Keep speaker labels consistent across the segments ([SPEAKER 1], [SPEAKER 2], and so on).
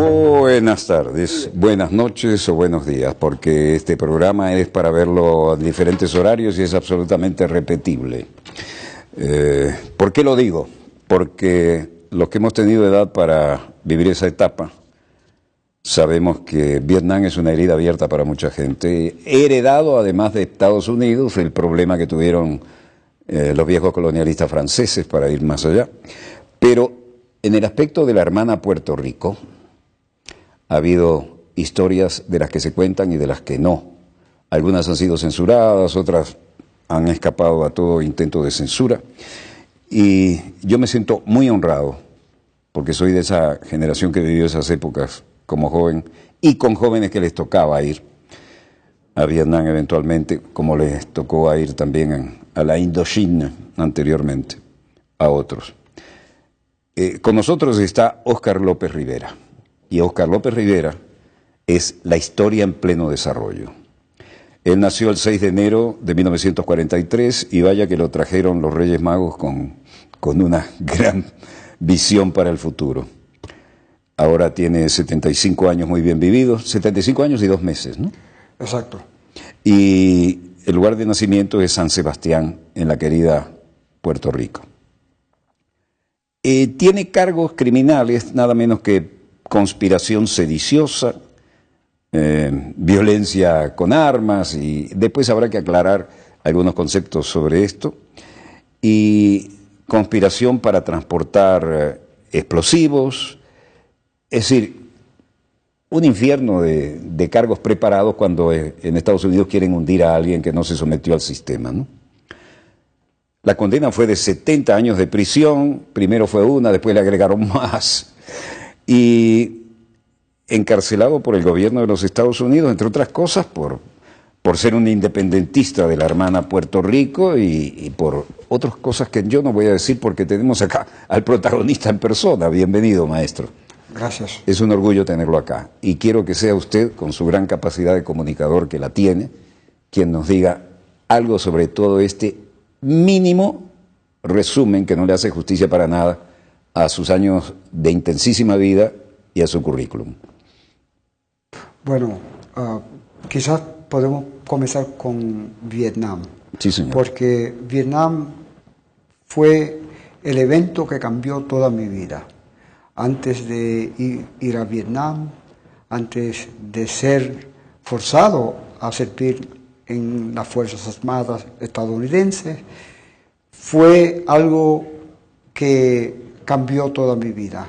[SPEAKER 1] Buenas tardes, buenas noches o buenos días, porque este programa es para verlo en diferentes horarios y es absolutamente repetible. ¿Por qué lo digo? Porque los que hemos tenido edad para vivir esa etapa, sabemos que Vietnam es una herida abierta para mucha gente. He heredado, además de Estados Unidos, el problema que tuvieron los viejos colonialistas franceses, para ir más allá. Pero en el aspecto de la hermana Puerto Rico, ha habido historias de las que se cuentan y de las que no. Algunas han sido censuradas, otras han escapado a todo intento de censura. Y yo me siento muy honrado, porque soy de esa generación que vivió esas épocas como joven, y con jóvenes que les tocaba ir a Vietnam eventualmente, como les tocó ir también a la Indochina anteriormente, a otros. Con nosotros está Óscar López Rivera. Y Óscar López Rivera es la historia en pleno desarrollo. Él nació el 6 de enero de 1943 y vaya que lo trajeron los Reyes Magos con una gran visión para el futuro. Ahora tiene 75 años muy bien vividos, 75 años y 2 meses, ¿no?
[SPEAKER 2] Exacto.
[SPEAKER 1] Y el lugar de nacimiento es San Sebastián, en la querida Puerto Rico. Tiene cargos criminales, nada menos que conspiración sediciosa, violencia con armas, y después habrá que aclarar algunos conceptos sobre esto, y conspiración para transportar explosivos, es decir, un infierno de cargos preparados cuando en Estados Unidos quieren hundir a alguien que no se sometió al sistema, ¿no? La condena fue de 70 años de prisión, primero fue una, después le agregaron más, y encarcelado por el gobierno de los Estados Unidos, entre otras cosas, por ser un independentista de la hermana Puerto Rico y por otras cosas que yo no voy a decir porque tenemos acá al protagonista en persona. Bienvenido, maestro.
[SPEAKER 2] Gracias.
[SPEAKER 1] Es un orgullo tenerlo acá y quiero que sea usted, con su gran capacidad de comunicador que la tiene, quien nos diga algo sobre todo este mínimo resumen que no le hace justicia para nada a sus años de intensísima vida y a su currículum.
[SPEAKER 2] Bueno, quizás podemos comenzar con Vietnam.
[SPEAKER 1] Sí, señor.
[SPEAKER 2] Porque Vietnam fue el evento que cambió toda mi vida. Antes de ir a Vietnam, antes de ser forzado a servir en las Fuerzas Armadas estadounidenses, fue algo que cambió toda mi vida.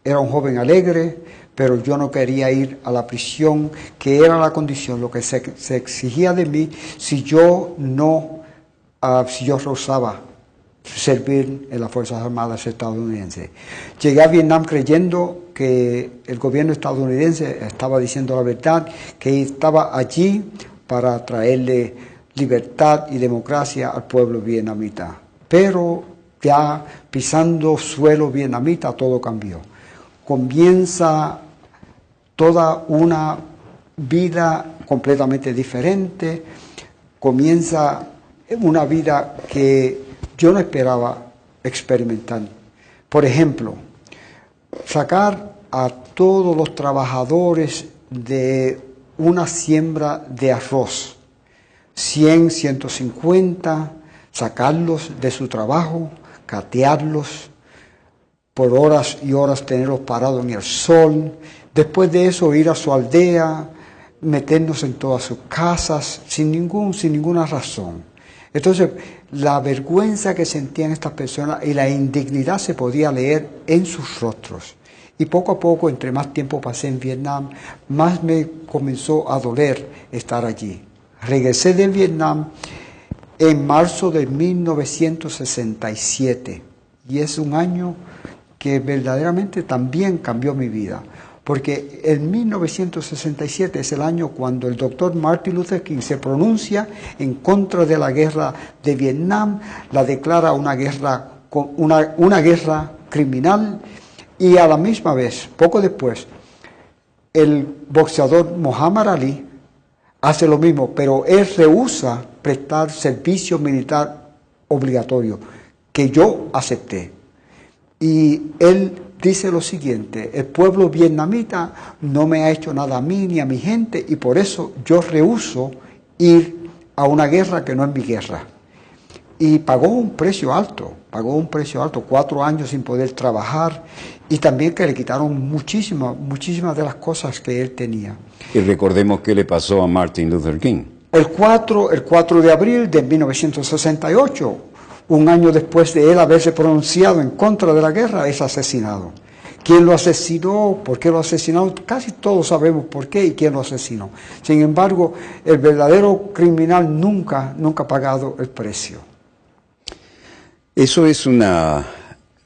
[SPEAKER 2] Era un joven alegre, pero yo no quería ir a la prisión, que era la condición, lo que se exigía de mí si yo rehusaba servir en las Fuerzas Armadas estadounidenses. Llegué a Vietnam creyendo que el gobierno estadounidense estaba diciendo la verdad, que estaba allí para traerle libertad y democracia al pueblo vietnamita. Pero ya pisando suelo vietnamita todo cambió. Comienza toda una vida completamente diferente, comienza una vida que yo no esperaba experimentar. Por ejemplo, sacar a todos los trabajadores de una siembra de arroz, 100, 150, sacarlos de su trabajo, catearlos, por horas y horas tenerlos parados en el sol, después de eso ir a su aldea, meternos en todas sus casas, sin ninguna razón. Entonces, la vergüenza que sentían estas personas y la indignidad se podía leer en sus rostros. Y poco a poco, entre más tiempo pasé en Vietnam, más me comenzó a doler estar allí. Regresé de Vietnam en marzo de 1967 y es un año que verdaderamente también cambió mi vida, porque en 1967 es el año cuando el doctor Martin Luther King se pronuncia en contra de la guerra de Vietnam, la declara una guerra criminal, y a la misma vez, poco después, el boxeador Muhammad Ali hace lo mismo, pero él rehúsa prestar servicio militar obligatorio, que yo acepté. Y él dice lo siguiente: el pueblo vietnamita no me ha hecho nada a mí ni a mi gente, y por eso yo rehúso ir a una guerra que no es mi guerra. Y pagó un precio alto, 4 años sin poder trabajar, y también que le quitaron muchísimas de las cosas que él tenía.
[SPEAKER 1] Y recordemos qué le pasó a Martin Luther King.
[SPEAKER 2] El 4 de abril de 1968, un año después de él haberse pronunciado en contra de la guerra, es asesinado. ¿Quién lo asesinó? ¿Por qué lo asesinó? Casi todos sabemos por qué y quién lo asesinó. Sin embargo, el verdadero criminal nunca ha pagado el precio.
[SPEAKER 1] Eso es una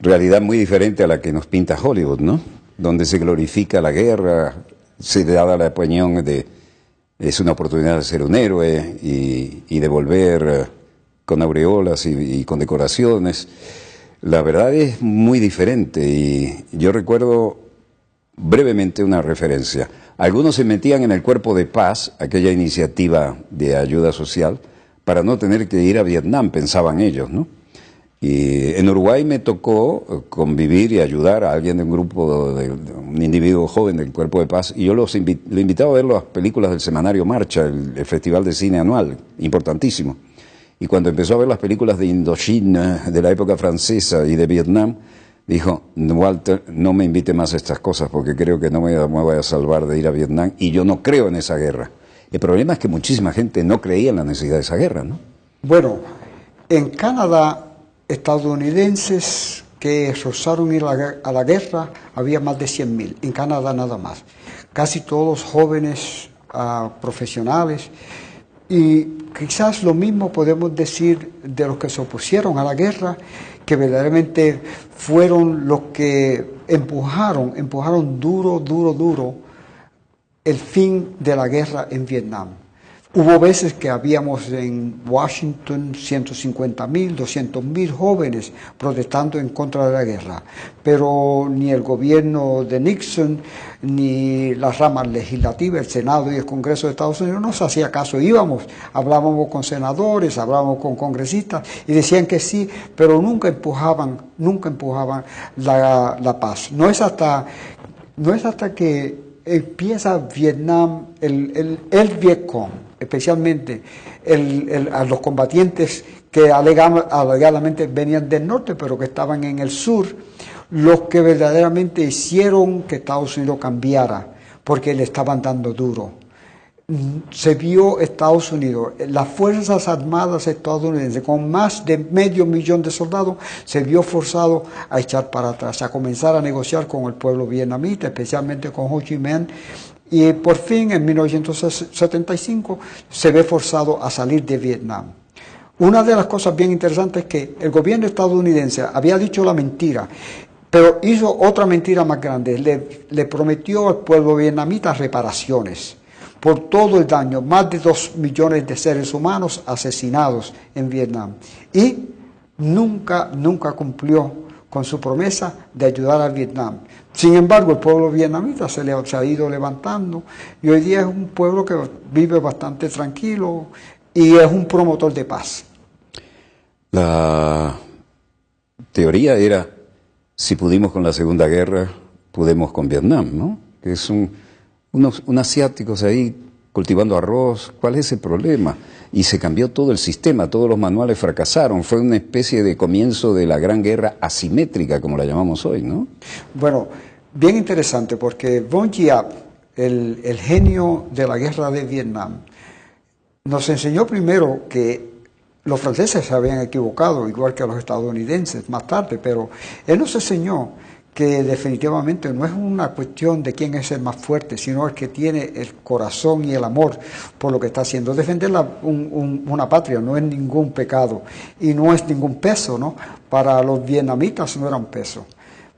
[SPEAKER 1] realidad muy diferente a la que nos pinta Hollywood, ¿no? Donde se glorifica la guerra, se le da la opinión de es una oportunidad de ser un héroe y de volver con aureolas y con decoraciones. La verdad es muy diferente, y yo recuerdo brevemente una referencia. Algunos se metían en el Cuerpo de Paz, aquella iniciativa de ayuda social, para no tener que ir a Vietnam, pensaban ellos, ¿no? Y en Uruguay me tocó convivir y ayudar a alguien de un grupo, de un individuo joven del Cuerpo de Paz, y yo lo invitaba a ver las películas del semanario Marcha, el festival de cine anual, importantísimo. Y cuando empezó a ver las películas de Indochina, de la época francesa y de Vietnam, dijo: Walter, no me invite más a estas cosas porque creo que no me voy a salvar de ir a Vietnam, y yo no creo en esa guerra. El problema es que muchísima gente no creía en la necesidad de esa guerra, ¿no?
[SPEAKER 2] Bueno, en Canadá, estadounidenses que rehusaron ir a la guerra había más de 100,000, en Canadá nada más. Casi todos jóvenes, profesionales, y quizás lo mismo podemos decir de los que se opusieron a la guerra, que verdaderamente fueron los que empujaron duro el fin de la guerra en Vietnam. Hubo veces que habíamos en Washington 150,000, 200,000 jóvenes protestando en contra de la guerra, pero ni el gobierno de Nixon, ni las ramas legislativas, el Senado y el Congreso de Estados Unidos nos hacía caso. Hablábamos con senadores, hablábamos con congresistas y decían que sí, pero nunca empujaban la paz. No es hasta que empieza Vietnam, el Vietcong, especialmente a los combatientes que alegadamente venían del norte, pero que estaban en el sur, los que verdaderamente hicieron que Estados Unidos cambiara, porque le estaban dando duro. Se vio Estados Unidos, las Fuerzas Armadas estadounidenses, con más de 500,000 de soldados, se vio forzado a echar para atrás, a comenzar a negociar con el pueblo vietnamita, especialmente con Ho Chi Minh, y por fin en 1975 se ve forzado a salir de Vietnam. Una de las cosas bien interesantes es que el gobierno estadounidense había dicho la mentira, pero hizo otra mentira más grande. Le prometió al pueblo vietnamita reparaciones por todo el daño, más de 2 millones de seres humanos asesinados en Vietnam. Y nunca cumplió con su promesa de ayudar a Vietnam. Sin embargo, el pueblo vietnamita se ha ido levantando, y hoy día es un pueblo que vive bastante tranquilo y es un promotor de paz.
[SPEAKER 1] La teoría era: si pudimos con la Segunda Guerra, pudimos con Vietnam, ¿no? Que es unos asiáticos ahí cultivando arroz. ¿Cuál es el problema? Y se cambió todo el sistema, todos los manuales fracasaron. Fue una especie de comienzo de la Gran Guerra asimétrica, como la llamamos hoy, ¿no? Bueno,
[SPEAKER 2] bien interesante, porque Von Giap, el genio de la guerra de Vietnam, nos enseñó primero que los franceses se habían equivocado, igual que los estadounidenses más tarde, pero él nos enseñó que definitivamente no es una cuestión de quién es el más fuerte, sino el que tiene el corazón y el amor por lo que está haciendo. Defender una patria no es ningún pecado y no es ningún peso, ¿no? Para los vietnamitas no era un peso.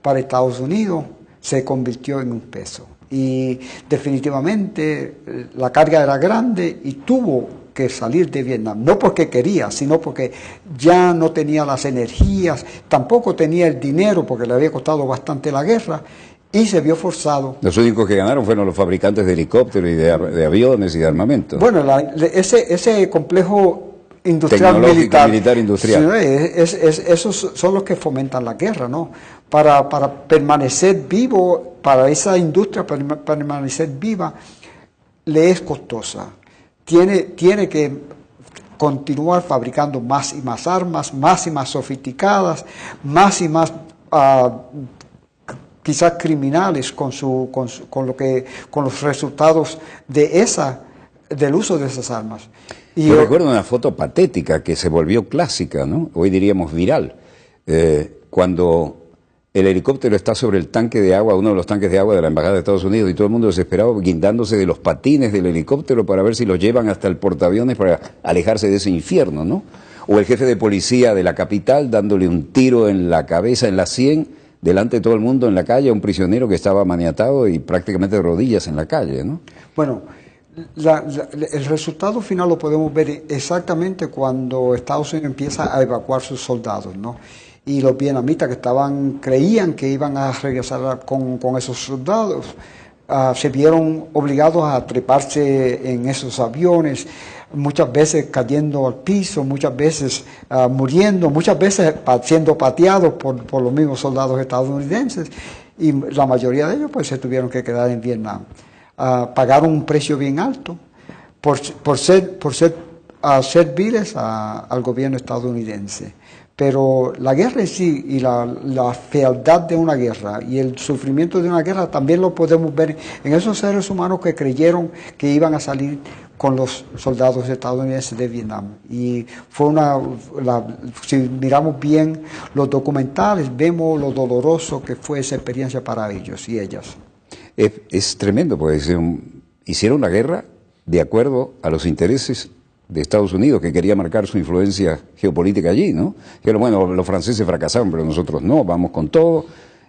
[SPEAKER 2] Para Estados Unidos se convirtió en un peso. Y definitivamente la carga era grande y tuvo que salir de Vietnam, no porque quería, sino porque ya no tenía las energías, tampoco tenía el dinero porque le había costado bastante la guerra, y se vio forzado.
[SPEAKER 1] Los únicos que ganaron fueron los fabricantes de helicópteros y de aviones y de armamento.
[SPEAKER 2] Bueno, ese complejo industrial
[SPEAKER 1] tecnológica, militar industrial.
[SPEAKER 2] Sí, esos son los que fomentan la guerra, ¿no? Para permanecer vivo, para esa industria permanecer viva, le es costosa. Tiene que continuar fabricando más y más armas, más y más sofisticadas, más y más quizás criminales con los resultados del uso de esas armas. Y
[SPEAKER 1] yo recuerdo una foto patética que se volvió clásica, ¿no? Hoy diríamos viral, cuando el helicóptero está sobre el tanque de agua, uno de los tanques de agua de la Embajada de Estados Unidos, y todo el mundo desesperado guindándose de los patines del helicóptero para ver si los llevan hasta el portaaviones para alejarse de ese infierno, ¿no? O el jefe de policía de la capital dándole un tiro en la cabeza, en la sien, delante de todo el mundo en la calle, a un prisionero que estaba maniatado y prácticamente de rodillas en la calle, ¿no?
[SPEAKER 2] Bueno, el resultado final lo podemos ver exactamente cuando Estados Unidos empieza a evacuar sus soldados, ¿no? Y los vietnamitas que creían que iban a regresar con esos soldados, se vieron obligados a treparse en esos aviones, muchas veces cayendo al piso, muchas veces muriendo, muchas veces siendo pateados por los mismos soldados estadounidenses, y la mayoría de ellos pues se tuvieron que quedar en Vietnam. Pagaron un precio bien alto por ser serviles al gobierno estadounidense. Pero la guerra en sí y la fealdad de una guerra y el sufrimiento de una guerra también lo podemos ver en esos seres humanos que creyeron que iban a salir con los soldados estadounidenses de Vietnam. Y fue si miramos bien los documentales, vemos lo doloroso que fue esa experiencia para ellos y ellas.
[SPEAKER 1] Es tremendo, porque hicieron la guerra de acuerdo a los intereses de Estados Unidos, que quería marcar su influencia geopolítica allí, ¿no? Pero bueno, los franceses fracasaron, pero nosotros no, vamos con todo.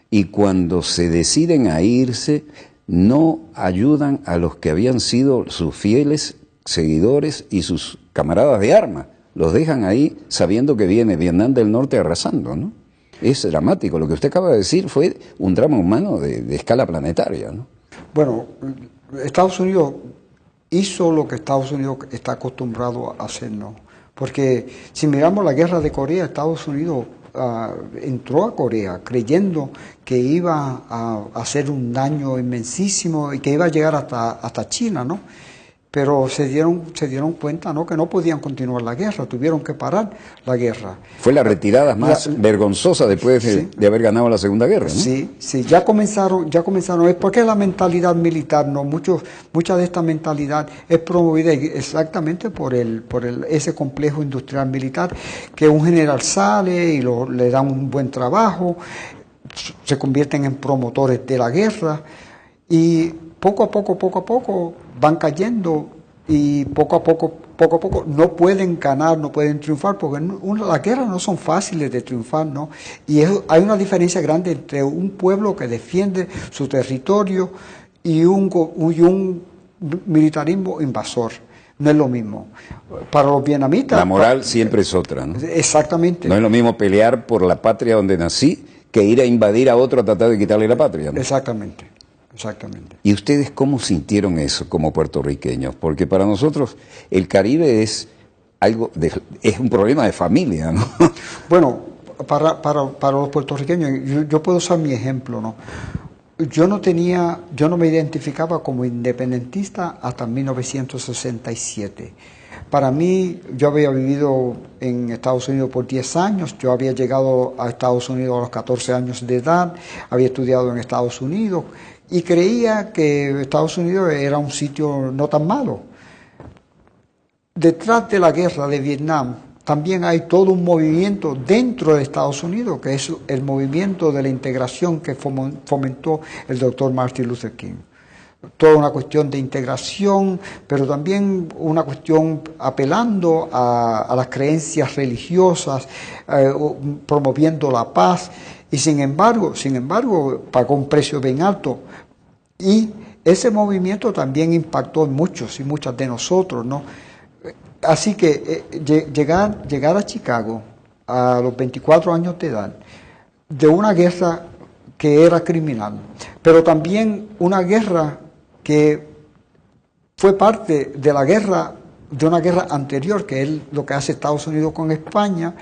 [SPEAKER 1] Y cuando se deciden a irse, no ayudan a los que habían sido sus fieles seguidores y sus camaradas de armas. Los dejan ahí sabiendo que viene Vietnam del Norte arrasando, ¿no? Es dramático. Lo que usted acaba de decir fue un drama humano de escala planetaria, ¿no?
[SPEAKER 2] Bueno, Estados Unidos hizo lo que Estados Unidos está acostumbrado a hacer, ¿no? Porque si miramos la guerra de Corea, Estados Unidos entró a Corea creyendo que iba a hacer un daño inmensísimo y que iba a llegar hasta China, ¿no? Pero se dieron cuenta, ¿no?, que no podían continuar la guerra, tuvieron que parar la guerra.
[SPEAKER 1] Fue la retirada más vergonzosa después de haber ganado la Segunda Guerra, ¿no?
[SPEAKER 2] Sí, ya comenzaron, es porque la mentalidad militar, ¿no? Mucha de esta mentalidad es promovida exactamente por ese complejo industrial militar, que un general sale y le dan un buen trabajo, se convierten en promotores de la guerra, y poco a poco van cayendo, y poco a poco no pueden ganar, no pueden triunfar, porque las guerras no son fáciles de triunfar, ¿no? Y hay una diferencia grande entre un pueblo que defiende su territorio y un militarismo invasor. No es lo mismo. Para los vietnamitas...
[SPEAKER 1] La moral siempre es otra, ¿no?
[SPEAKER 2] Exactamente.
[SPEAKER 1] No es lo mismo pelear por la patria donde nací que ir a invadir a otro a tratar de quitarle la patria, ¿no?
[SPEAKER 2] Exactamente.
[SPEAKER 1] ¿Y ustedes cómo sintieron eso como puertorriqueños? Porque para nosotros el Caribe es un problema de familia, ¿no?
[SPEAKER 2] Bueno, para los puertorriqueños, yo puedo usar mi ejemplo, ¿no? Yo no me identificaba como independentista hasta 1967. Para mí, yo había vivido en Estados Unidos por 10 años, yo había llegado a Estados Unidos a los 14 años de edad, había estudiado en Estados Unidos y creía que Estados Unidos era un sitio no tan malo. Detrás de la guerra de Vietnam también hay todo un movimiento dentro de Estados Unidos, que es el movimiento de la integración que fomentó el doctor Martin Luther King. Toda una cuestión de integración, pero también una cuestión apelando a las creencias religiosas, promoviendo la paz, y sin embargo, pagó un precio bien alto. Y ese movimiento también impactó en muchos y muchas de nosotros, ¿no? Así que llegar a Chicago a los 24 años de edad, de una guerra que era criminal, pero también una guerra que fue parte de la guerra de una guerra anterior, que es lo que hace Estados Unidos con España,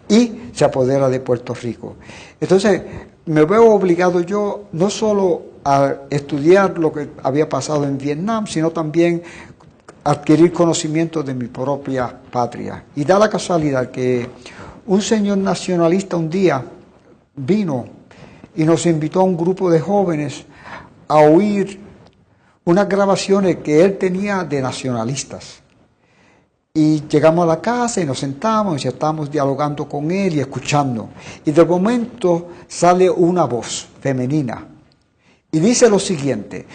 [SPEAKER 2] y se apodera de Puerto Rico. Entonces, me veo obligado yo no solo a estudiar lo que había pasado en Vietnam, sino también adquirir conocimiento de mi propia patria. Y da la casualidad que un señor nacionalista un día vino y nos invitó a un grupo de jóvenes a oír unas grabaciones que él tenía de nacionalistas. Y llegamos a la casa y nos sentamos y estábamos dialogando con él y escuchando. Y de momento sale una voz femenina y dice lo siguiente: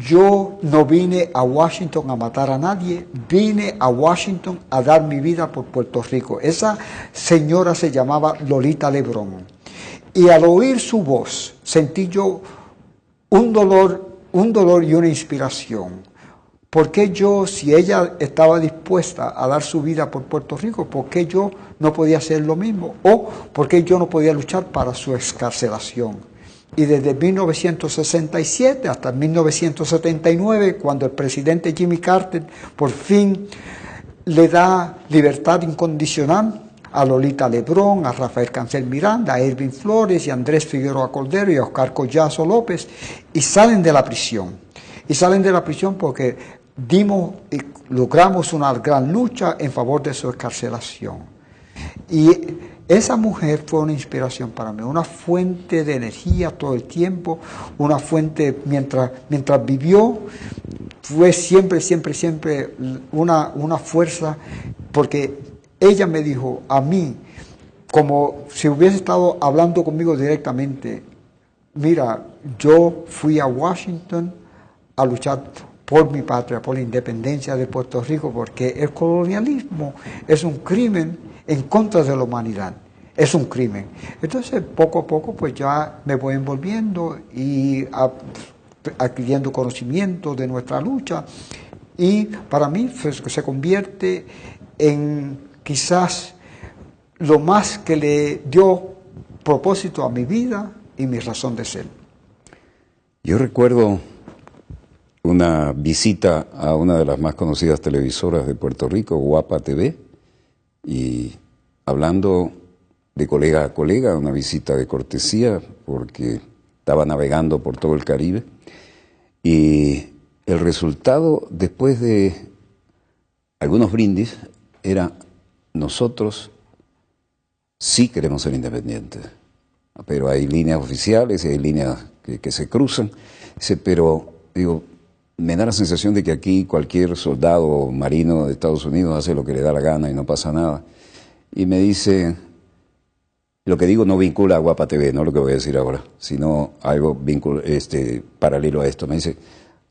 [SPEAKER 2] yo no vine a Washington a matar a nadie, vine a Washington a dar mi vida por Puerto Rico. Esa señora se llamaba Lolita Lebrón. Y al oír su voz sentí yo un dolor y una inspiración. ¿Por qué yo, si ella estaba dispuesta a dar su vida por Puerto Rico, por qué yo no podía hacer lo mismo? ¿O por qué yo no podía luchar para su excarcelación? Y desde 1967 hasta 1979, cuando el presidente Jimmy Carter por fin le da libertad incondicional a Lolita Lebrón, a Rafael Cancel Miranda, a Ervin Flores y a Andrés Figueroa Cordero y a Oscar Collazo López, y salen de la prisión. Y salen de la prisión porque dimos y logramos una gran lucha en favor de su excarcelación. Y esa mujer fue una inspiración para mí, una fuente de energía todo el tiempo, una fuente, mientras vivió, fue siempre una fuerza, porque ella me dijo a mí, como si hubiese estado hablando conmigo directamente: mira, yo fui a Washington a luchar por mi patria, por la independencia de Puerto Rico, porque el colonialismo es un crimen en contra de la humanidad, es un crimen. Entonces, poco a poco, pues ya me voy envolviendo y adquiriendo conocimiento de nuestra lucha, y para mí se convierte en quizás lo más que le dio propósito a mi vida y mi razón de ser.
[SPEAKER 1] Yo recuerdo una visita a una de las más conocidas televisoras de Puerto Rico, Guapa TV, y hablando de colega a colega, una visita de cortesía, porque estaba navegando por todo el Caribe, y el resultado, después de algunos brindis, era: nosotros sí queremos ser independientes, pero hay líneas oficiales y hay líneas que se cruzan. Dice, pero, digo, me da la sensación de que aquí cualquier soldado marino de Estados Unidos hace lo que le da la gana y no pasa nada. Y me dice, lo que digo no vincula a Guapa TV, no lo que voy a decir ahora, sino algo paralelo a esto. Me dice, no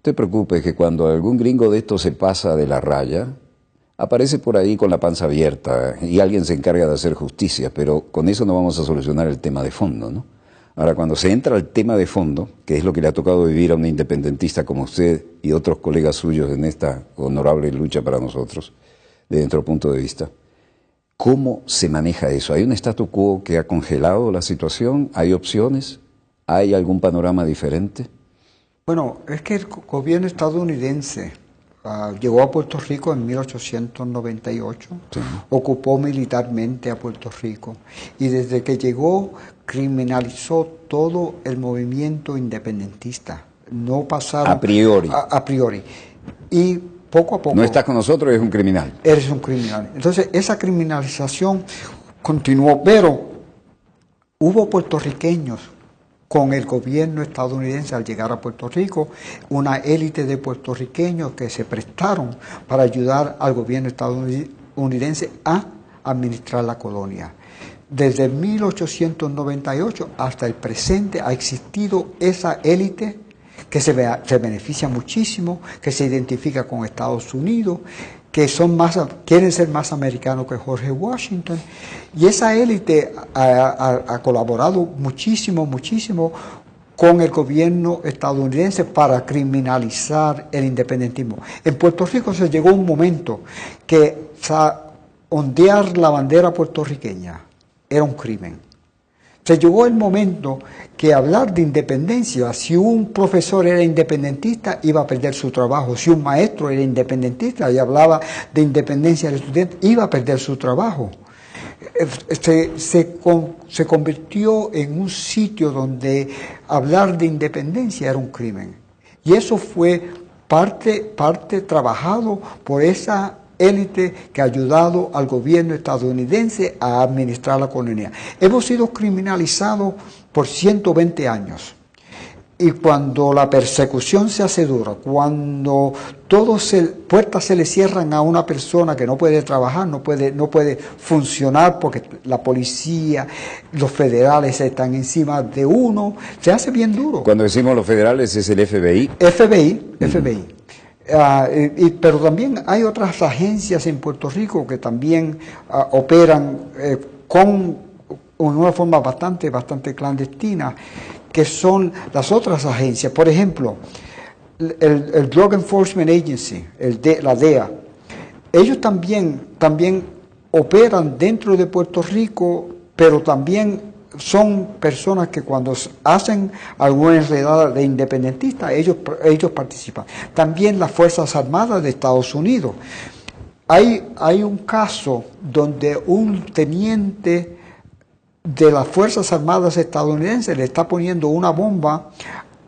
[SPEAKER 1] te preocupes que cuando algún gringo de esto se pasa de la raya, aparece por ahí con la panza abierta y alguien se encarga de hacer justicia, pero con eso no vamos a solucionar el tema de fondo, ¿no? Ahora, cuando se entra al tema de fondo, que es lo que le ha tocado vivir a un independentista como usted y otros colegas suyos en esta honorable lucha para nosotros, desde nuestro punto de vista, ¿cómo se maneja eso? ¿Hay un statu quo que ha congelado la situación? ¿Hay opciones? ¿Hay algún panorama diferente?
[SPEAKER 2] Bueno, es que el gobierno estadounidense llegó a Puerto Rico en 1898, sí. Ocupó militarmente a Puerto Rico, y desde que llegó criminalizó todo el movimiento independentista. No pasaron...
[SPEAKER 1] A priori.
[SPEAKER 2] A priori. Y poco a poco...
[SPEAKER 1] No estás con nosotros, eres un criminal.
[SPEAKER 2] Eres un criminal. Entonces, esa criminalización continuó, pero hubo puertorriqueños con el gobierno estadounidense al llegar a Puerto Rico, una élite de puertorriqueños que se prestaron para ayudar al gobierno estadounidense a administrar la colonia. Desde 1898 hasta el presente ha existido esa élite que se beneficia muchísimo, que se identifica con Estados Unidos, que quieren ser más americanos que George Washington, y esa élite ha colaborado muchísimo con el gobierno estadounidense para criminalizar el independentismo. En Puerto Rico se llegó un momento que ondear la bandera puertorriqueña era un crimen. Se llegó el momento que hablar de independencia, si un profesor era independentista, iba a perder su trabajo. Si un maestro era independentista y hablaba de independencia del estudiante, iba a perder su trabajo. Se convirtió en un sitio donde hablar de independencia era un crimen. Y eso fue parte trabajado por esa élite que ha ayudado al gobierno estadounidense a administrar la colonia. Hemos sido criminalizados por 120 años. Y cuando la persecución se hace dura, cuando puertas se le cierran a una persona que no puede trabajar, no puede funcionar porque la policía, los federales están encima de uno, se hace bien duro.
[SPEAKER 1] Cuando decimos los federales es el FBI.
[SPEAKER 2] FBI. Pero también hay otras agencias en Puerto Rico que también operan con una forma bastante clandestina, que son las otras agencias. Por ejemplo, el Drug Enforcement Agency, la DEA, ellos también operan dentro de Puerto Rico, pero también son personas que cuando hacen alguna redada de independentistas, ellos participan. También las Fuerzas Armadas de Estados Unidos. Hay un caso donde un teniente de las Fuerzas Armadas estadounidenses le está poniendo una bomba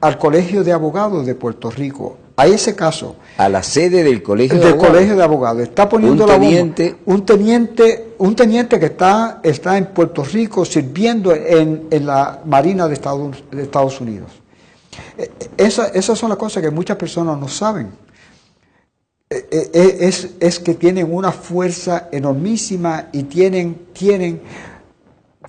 [SPEAKER 2] al Colegio de Abogados de Puerto Rico. A ese caso.
[SPEAKER 1] A la sede del Colegio de
[SPEAKER 2] Abogados. Colegio de Abogados. Está poniendo la bomba. Un teniente que está en Puerto Rico sirviendo en la Marina de Estados Unidos. Esas son las cosas que muchas personas no saben. Es que tienen una fuerza enormísima y tienen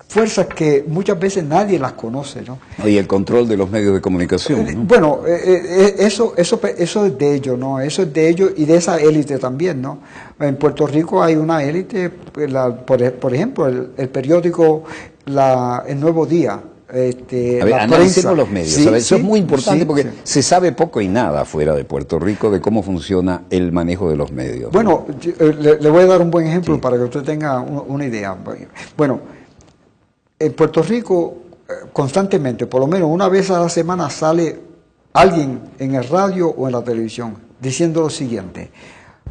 [SPEAKER 2] fuerzas que muchas veces nadie las conoce, ¿no?
[SPEAKER 1] Y el control de los medios de comunicación, ¿no?
[SPEAKER 2] Bueno, eso es de ellos, ¿no? Eso es de ellos y de esa élite también, ¿no? En Puerto Rico hay una élite, por ejemplo, el periódico El Nuevo Día.
[SPEAKER 1] A ver, analicemos los medios. Sí, eso es muy importante porque se sabe poco y nada fuera de Puerto Rico de cómo funciona el manejo de los medios.
[SPEAKER 2] Bueno, le voy a dar un buen ejemplo para que usted tenga una idea. Bueno, en Puerto Rico constantemente, por lo menos una vez a la semana, sale alguien en el radio o en la televisión diciendo lo siguiente: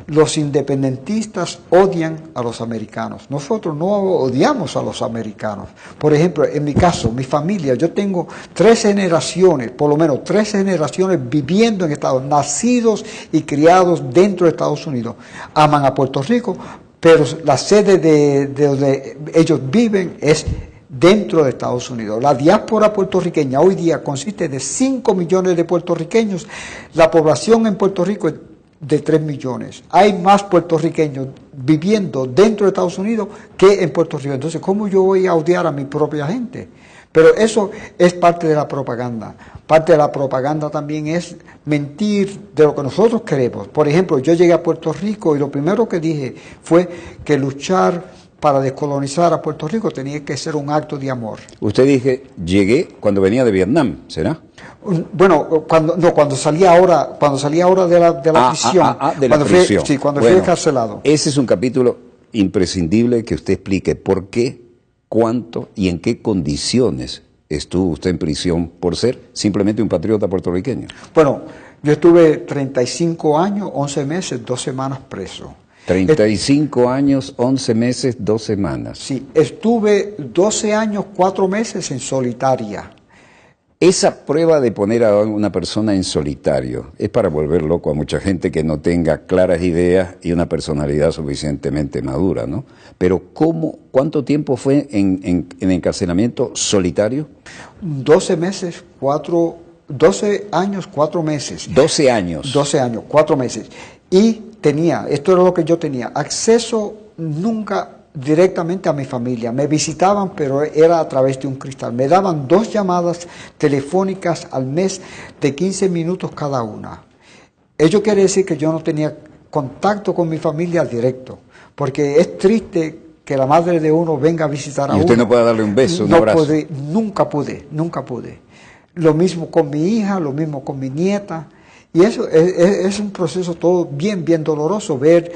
[SPEAKER 2] los independentistas odian a los americanos. Nosotros no odiamos a los americanos. Por ejemplo, en mi caso, mi familia, yo tengo 3 generaciones, por lo menos 3 generaciones viviendo en Estados Unidos, nacidos y criados dentro de Estados Unidos. Aman a Puerto Rico, pero la sede de donde ellos viven es dentro de Estados Unidos. La diáspora puertorriqueña hoy día consiste de 5 millones de puertorriqueños. La población en Puerto Rico es de 3 millones. Hay más puertorriqueños viviendo dentro de Estados Unidos que en Puerto Rico. Entonces, ¿cómo yo voy a odiar a mi propia gente? Pero eso es parte de la propaganda. Parte de la propaganda también es mentir de lo que nosotros queremos. Por ejemplo, yo llegué a Puerto Rico y lo primero que dije fue que luchar para descolonizar a Puerto Rico tenía que ser un acto de amor.
[SPEAKER 1] Usted dije, llegué cuando venía de Vietnam, ¿será?
[SPEAKER 2] Bueno, cuando salía ahora de la prisión.
[SPEAKER 1] De la prisión.
[SPEAKER 2] Cuando fui encarcelado.
[SPEAKER 1] Ese es un capítulo imprescindible que usted explique por qué, cuánto y en qué condiciones estuvo usted en prisión por ser simplemente un patriota puertorriqueño.
[SPEAKER 2] Bueno, yo estuve 35 años, 11 meses, 2 semanas preso.
[SPEAKER 1] 35 años, 11 meses, 2 semanas.
[SPEAKER 2] Sí, estuve 12 años, 4 meses en solitaria.
[SPEAKER 1] Esa prueba de poner a una persona en solitario es para volver loco a mucha gente que no tenga claras ideas y una personalidad suficientemente madura, ¿no? Pero ¿cuánto tiempo fue en encarcelamiento solitario? 12
[SPEAKER 2] años, 4 meses.
[SPEAKER 1] 12 años.
[SPEAKER 2] 12 años, 4 meses. Y esto era lo que yo tenía, acceso nunca directamente a mi familia. Me visitaban, pero era a través de un cristal. Me daban 2 llamadas telefónicas al mes de 15 minutos cada una. Ello quiere decir que yo no tenía contacto con mi familia directo, porque es triste que la madre de uno venga a visitar a uno.
[SPEAKER 1] Y usted no puede darle un beso, un abrazo.
[SPEAKER 2] Nunca pude. Lo mismo con mi hija, lo mismo con mi nieta. Y eso es un proceso todo bien doloroso, ver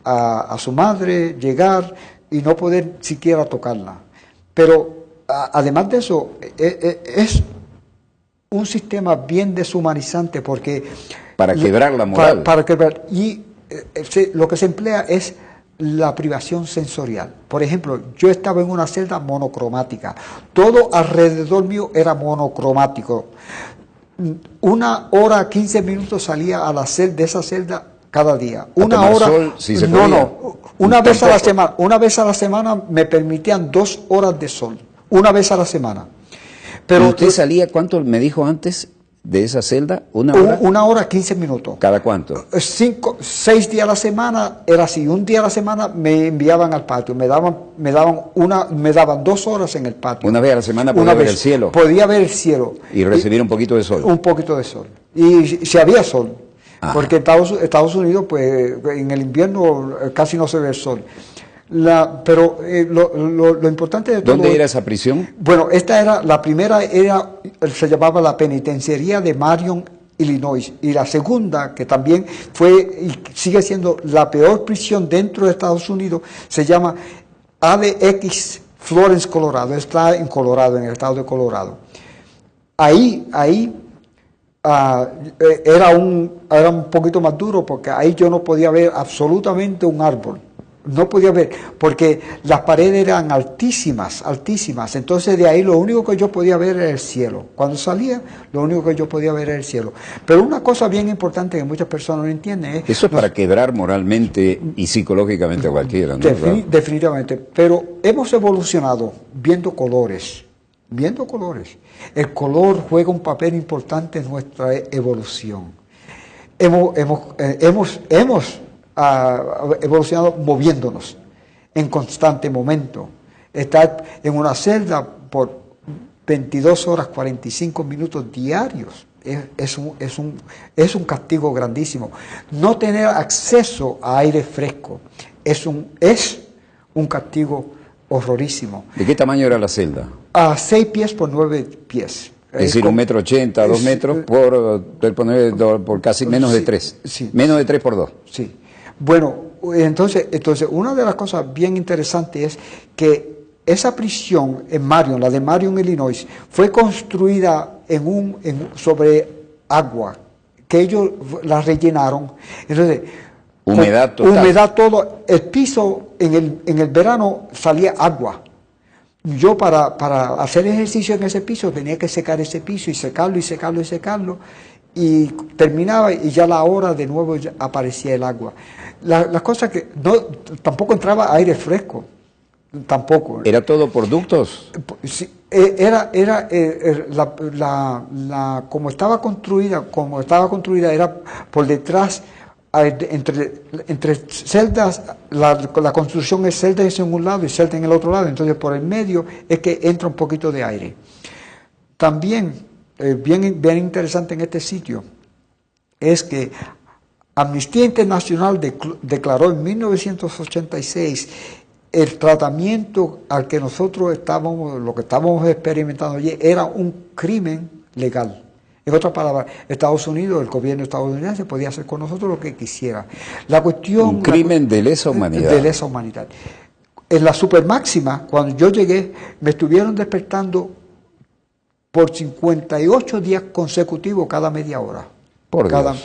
[SPEAKER 2] a su madre llegar y no poder siquiera tocarla. Pero además de eso, es un sistema bien deshumanizante porque...
[SPEAKER 1] Para quebrar la moral.
[SPEAKER 2] Para quebrar. Y lo que se emplea es la privación sensorial. Por ejemplo, yo estaba en una celda monocromática. Todo alrededor mío era monocromático. 1 hora, 15 minutos salía a la celda, de esa celda cada día. Una hora.
[SPEAKER 1] Sol, si se podía.
[SPEAKER 2] No. Una vez a la semana. Una vez a la semana me permitían 2 horas de sol. Una vez a la semana.
[SPEAKER 1] Pero usted salía, ¿cuánto me dijo antes de esa celda? ¿1 hora?
[SPEAKER 2] 1 hora, 15 minutos.
[SPEAKER 1] ¿Cada cuánto?
[SPEAKER 2] 6 días a la semana era así. Un día a la semana me enviaban al patio. Me daban 2 horas en el patio.
[SPEAKER 1] Una vez a la semana podía ver el cielo.
[SPEAKER 2] Podía ver el cielo.
[SPEAKER 1] Y recibir un poquito de sol.
[SPEAKER 2] Un poquito de sol. Y si había sol.
[SPEAKER 1] Ajá.
[SPEAKER 2] Porque Estados Unidos, pues en el invierno casi no se ve el sol. Pero lo importante de todo...
[SPEAKER 1] ¿Dónde era esa prisión?
[SPEAKER 2] Bueno, la primera se llamaba la penitenciaría de Marion, Illinois, y la segunda, que también fue y sigue siendo la peor prisión dentro de Estados Unidos, se llama ADX Florence, Colorado. Está en Colorado, en el estado de Colorado. Ahí era un poquito más duro porque ahí yo no podía ver absolutamente un árbol. No podía ver, porque las paredes eran altísimas, altísimas. Entonces de ahí lo único que yo podía ver era el cielo. Cuando salía, lo único que yo podía ver era el cielo. Pero una cosa bien importante que muchas personas no entienden es...
[SPEAKER 1] Eso es para quebrar moralmente y psicológicamente a cualquiera, ¿no?
[SPEAKER 2] Definitivamente. Pero hemos evolucionado viendo colores. Viendo colores. El color juega un papel importante en nuestra evolución. Hemos evolucionado moviéndonos en constante momento. Estar en una celda por 22 horas 45 minutos diarios es un castigo grandísimo. No tener acceso a aire fresco es un castigo horrorísimo.
[SPEAKER 1] ¿De qué tamaño era la celda?
[SPEAKER 2] A 6 pies por 9 pies.
[SPEAKER 1] Es decir, 1,80 m, 2 metros por casi menos de 3.
[SPEAKER 2] Sí.
[SPEAKER 1] Menos de 3 por 2.
[SPEAKER 2] Sí. Bueno, entonces una de las cosas bien interesantes es que esa prisión en Marion, la de Marion, Illinois, fue construida sobre agua, que ellos la rellenaron. Entonces,
[SPEAKER 1] humedad total.
[SPEAKER 2] Humedad todo. El piso, en el verano salía agua. Yo para hacer ejercicio en ese piso tenía que secar ese piso y secarlo y secarlo y secarlo. Y terminaba y ya a la hora de nuevo ya aparecía el agua. Las cosas que tampoco entraba aire fresco, tampoco.
[SPEAKER 1] ¿Era todo por ductos?
[SPEAKER 2] Sí, como estaba construida era por detrás, entre celdas. La construcción es celdas en un lado y celdas en el otro lado, entonces por el medio es que entra un poquito de aire. También bien interesante en este sitio es que Amnistía Internacional declaró en 1986 el tratamiento al que nosotros lo que estábamos experimentando allí era un crimen legal. En otras palabras, Estados Unidos, el gobierno estadounidense podía hacer con nosotros lo que quisiera. Un
[SPEAKER 1] crimen de lesa humanidad.
[SPEAKER 2] De lesa humanidad. En la supermáxima, cuando yo llegué, me estuvieron despertando por 58 días consecutivos cada media hora.
[SPEAKER 1] Dios.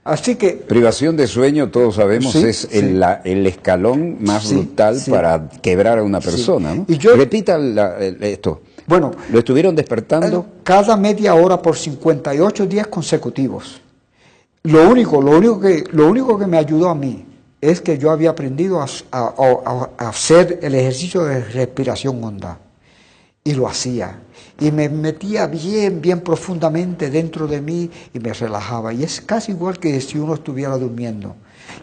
[SPEAKER 2] Así que...
[SPEAKER 1] Privación de sueño, todos sabemos,
[SPEAKER 2] sí,
[SPEAKER 1] es el escalón más brutal para quebrar a una persona, ¿no?
[SPEAKER 2] Y
[SPEAKER 1] repita esto.
[SPEAKER 2] Bueno,
[SPEAKER 1] ¿lo estuvieron despertando?
[SPEAKER 2] Cada media hora por 58 días consecutivos. Lo único que me ayudó a mí es que yo había aprendido a hacer el ejercicio de respiración honda. Y lo hacía. Y me metía bien profundamente dentro de mí y me relajaba. Y es casi igual que si uno estuviera durmiendo.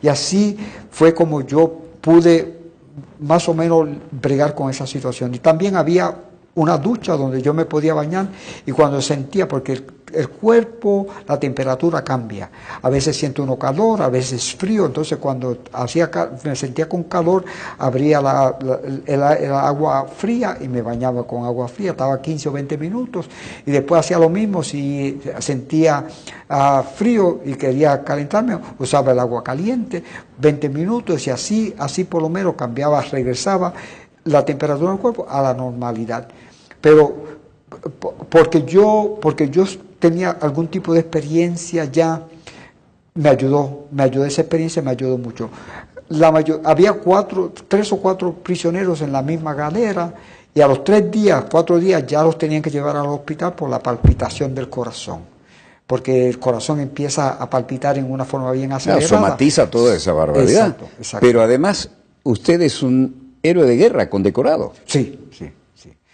[SPEAKER 2] Y así fue como yo pude más o menos bregar con esa situación. Y también había una ducha donde yo me podía bañar y cuando sentía, porque el cuerpo, la temperatura cambia. A veces siento uno calor, a veces frío, entonces cuando me sentía con calor, abría el agua fría y me bañaba con agua fría, estaba 15 o 20 minutos y después hacía lo mismo, si sentía frío y quería calentarme, usaba el agua caliente, 20 minutos y así por lo menos cambiaba, regresaba la temperatura del cuerpo a la normalidad. pero porque yo tenía algún tipo de experiencia ya, me ayudó esa experiencia, me ayudó mucho. Había 3 o 4 prisioneros en la misma galera, y a los 4 días ya los tenían que llevar al hospital por la palpitación del corazón, porque el corazón empieza a palpitar en una forma bien acelerada.
[SPEAKER 1] Somatiza toda esa barbaridad.
[SPEAKER 2] Exacto, exacto.
[SPEAKER 1] Pero además, usted es un héroe de guerra condecorado.
[SPEAKER 2] Sí.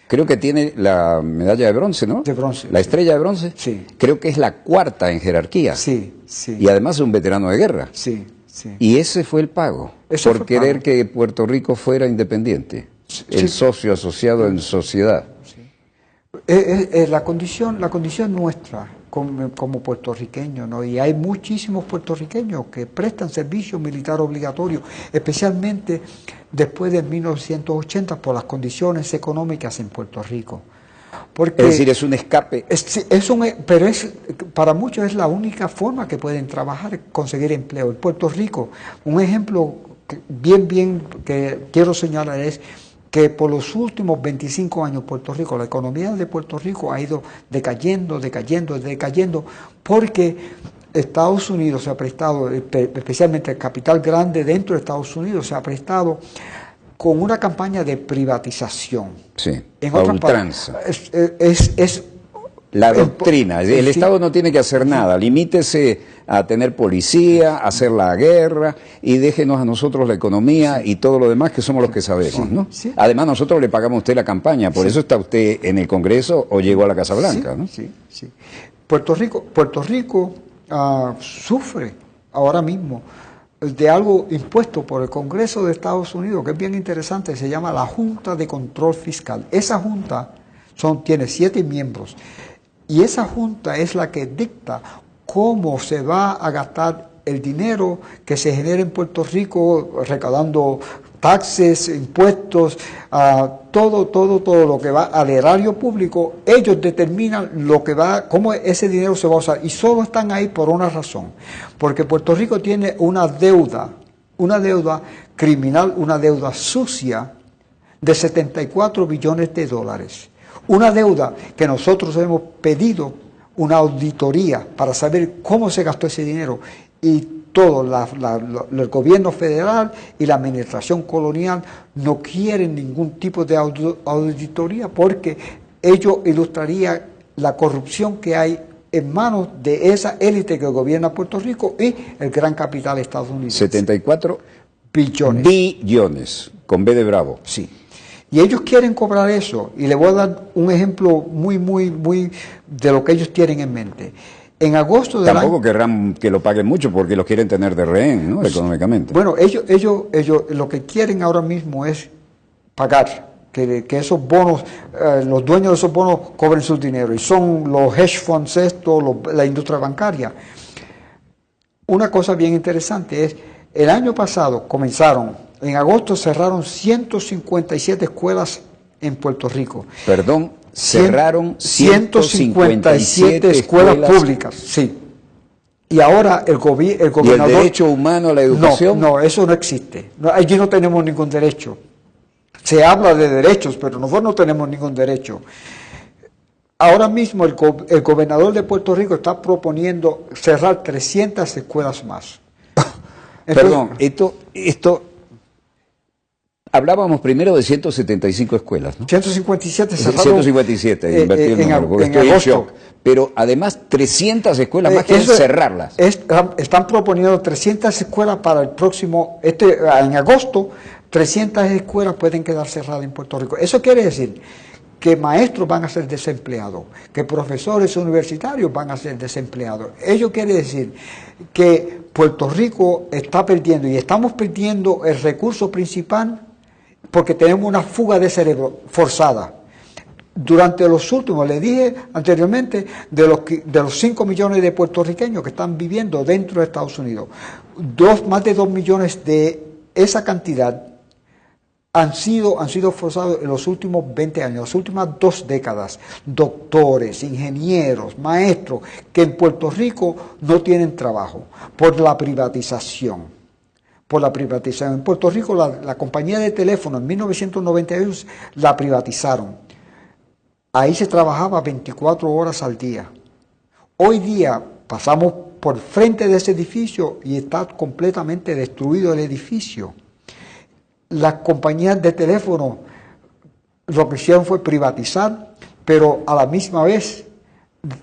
[SPEAKER 1] Creo que tiene la medalla de bronce, ¿no?
[SPEAKER 2] De bronce.
[SPEAKER 1] La estrella de bronce.
[SPEAKER 2] Sí.
[SPEAKER 1] Creo que es la 4ª en jerarquía.
[SPEAKER 2] Sí.
[SPEAKER 1] Y además es un veterano de guerra.
[SPEAKER 2] Sí.
[SPEAKER 1] Y ese fue el pago. Por querer que Puerto Rico fuera independiente. El socio asociado en sociedad.
[SPEAKER 2] Sí. La condición nuestra como puertorriqueños, ¿no? Y hay muchísimos puertorriqueños que prestan servicio militar obligatorio, especialmente después de 1980 por las condiciones económicas en Puerto Rico. Porque
[SPEAKER 1] es decir, es un escape.
[SPEAKER 2] Pero para muchos es la única forma que pueden trabajar, conseguir empleo. En Puerto Rico, un ejemplo bien que quiero señalar es que por los últimos 25 años Puerto Rico, la economía de Puerto Rico ha ido decayendo, porque Estados Unidos se ha prestado, especialmente el capital grande dentro de Estados Unidos, se ha prestado con una campaña de privatización.
[SPEAKER 1] Sí,
[SPEAKER 2] en
[SPEAKER 1] a ultranza.
[SPEAKER 2] Es
[SPEAKER 1] la doctrina. El Estado no tiene que hacer nada. Limítese a tener policía, a hacer la guerra y déjenos a nosotros la economía y todo lo demás que somos los que sabemos, ¿no? Sí. Además, nosotros le pagamos a usted la campaña, por eso está usted en el Congreso o llegó a la Casa Blanca, ¿no?
[SPEAKER 2] Sí. Puerto Rico sufre ahora mismo de algo impuesto por el Congreso de Estados Unidos, que es bien interesante, se llama la Junta de Control Fiscal. Esa Junta tiene 7 miembros, y esa Junta es la que dicta cómo se va a gastar el dinero que se genera en Puerto Rico, recaudando taxes, impuestos, todo lo que va al erario público. Ellos determinan cómo ese dinero se va a usar, y solo están ahí por una razón, porque Puerto Rico tiene una deuda criminal, una deuda sucia de $74 billones. Una deuda que nosotros hemos pedido una auditoría para saber cómo se gastó ese dinero, y todo el gobierno federal y la administración colonial no quieren ningún tipo de auditoría, porque ello ilustraría la corrupción que hay en manos de esa élite que gobierna Puerto Rico y el gran capital estadounidense.
[SPEAKER 1] 74
[SPEAKER 2] billones,
[SPEAKER 1] con B de bravo.
[SPEAKER 2] Sí. Y ellos quieren cobrar eso, y le voy a dar un ejemplo muy de lo que ellos tienen en mente. En agosto del
[SPEAKER 1] Tampoco querrán que lo paguen mucho porque los quieren tener de rehén, ¿no? Económicamente.
[SPEAKER 2] Bueno, ellos lo que quieren ahora mismo es pagar, que esos bonos, los dueños de esos bonos cobren su dinero, y son los hedge funds, la industria bancaria. Una cosa bien interesante es, el año pasado en agosto cerraron 157 escuelas en Puerto Rico.
[SPEAKER 1] Perdón, cerraron
[SPEAKER 2] 157 escuelas públicas, sí. Y ahora el gobernador...
[SPEAKER 1] ¿Y el derecho humano a la educación?
[SPEAKER 2] No, eso no existe. Allí no tenemos ningún derecho. Se habla de derechos, pero nosotros no tenemos ningún derecho. Ahora mismo el gobernador de Puerto Rico está proponiendo cerrar 300 escuelas más.
[SPEAKER 1] Perdón, esto hablábamos primero de 175 escuelas, ¿no?
[SPEAKER 2] 157 cerraron.
[SPEAKER 1] 157, invertí el número, porque estoy en shock. Pero además 300 escuelas más quieren cerrarlas.
[SPEAKER 2] Están proponiendo 300 escuelas para el próximo, en agosto, 300 escuelas pueden quedar cerradas en Puerto Rico. Eso quiere decir que maestros van a ser desempleados, que profesores universitarios van a ser desempleados. Ello quiere decir que Puerto Rico está perdiendo, y estamos perdiendo el recurso principal, porque tenemos una fuga de cerebro forzada. Durante los últimos, le dije anteriormente, de los 5 millones de puertorriqueños que están viviendo dentro de Estados Unidos, más de 2 millones de esa cantidad han sido forzados en los últimos 20 años, las últimas 2 décadas, doctores, ingenieros, maestros, que en Puerto Rico no tienen trabajo por la privatización. En Puerto Rico la compañía de teléfono en 1992 la privatizaron. Ahí se trabajaba 24 horas al día. Hoy día pasamos por frente de ese edificio y está completamente destruido el edificio. Las compañías de teléfono lo que hicieron fue privatizar, pero a la misma vez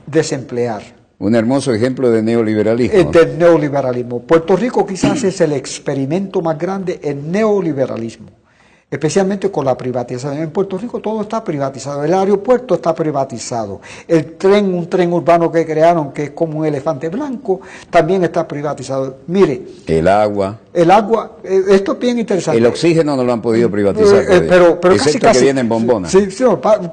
[SPEAKER 2] desemplear.
[SPEAKER 1] Un hermoso ejemplo de neoliberalismo.
[SPEAKER 2] Del neoliberalismo. Puerto Rico quizás es el experimento más grande en neoliberalismo, especialmente con la privatización. En Puerto Rico todo está privatizado, el aeropuerto está privatizado, el tren, un tren urbano que crearon que es como un elefante blanco, también está privatizado. Mire,
[SPEAKER 1] el agua,
[SPEAKER 2] esto es bien interesante.
[SPEAKER 1] el oxígeno no lo han podido privatizar,
[SPEAKER 2] pero
[SPEAKER 1] excepto
[SPEAKER 2] casi
[SPEAKER 1] que viene en bombonas.
[SPEAKER 2] Sí,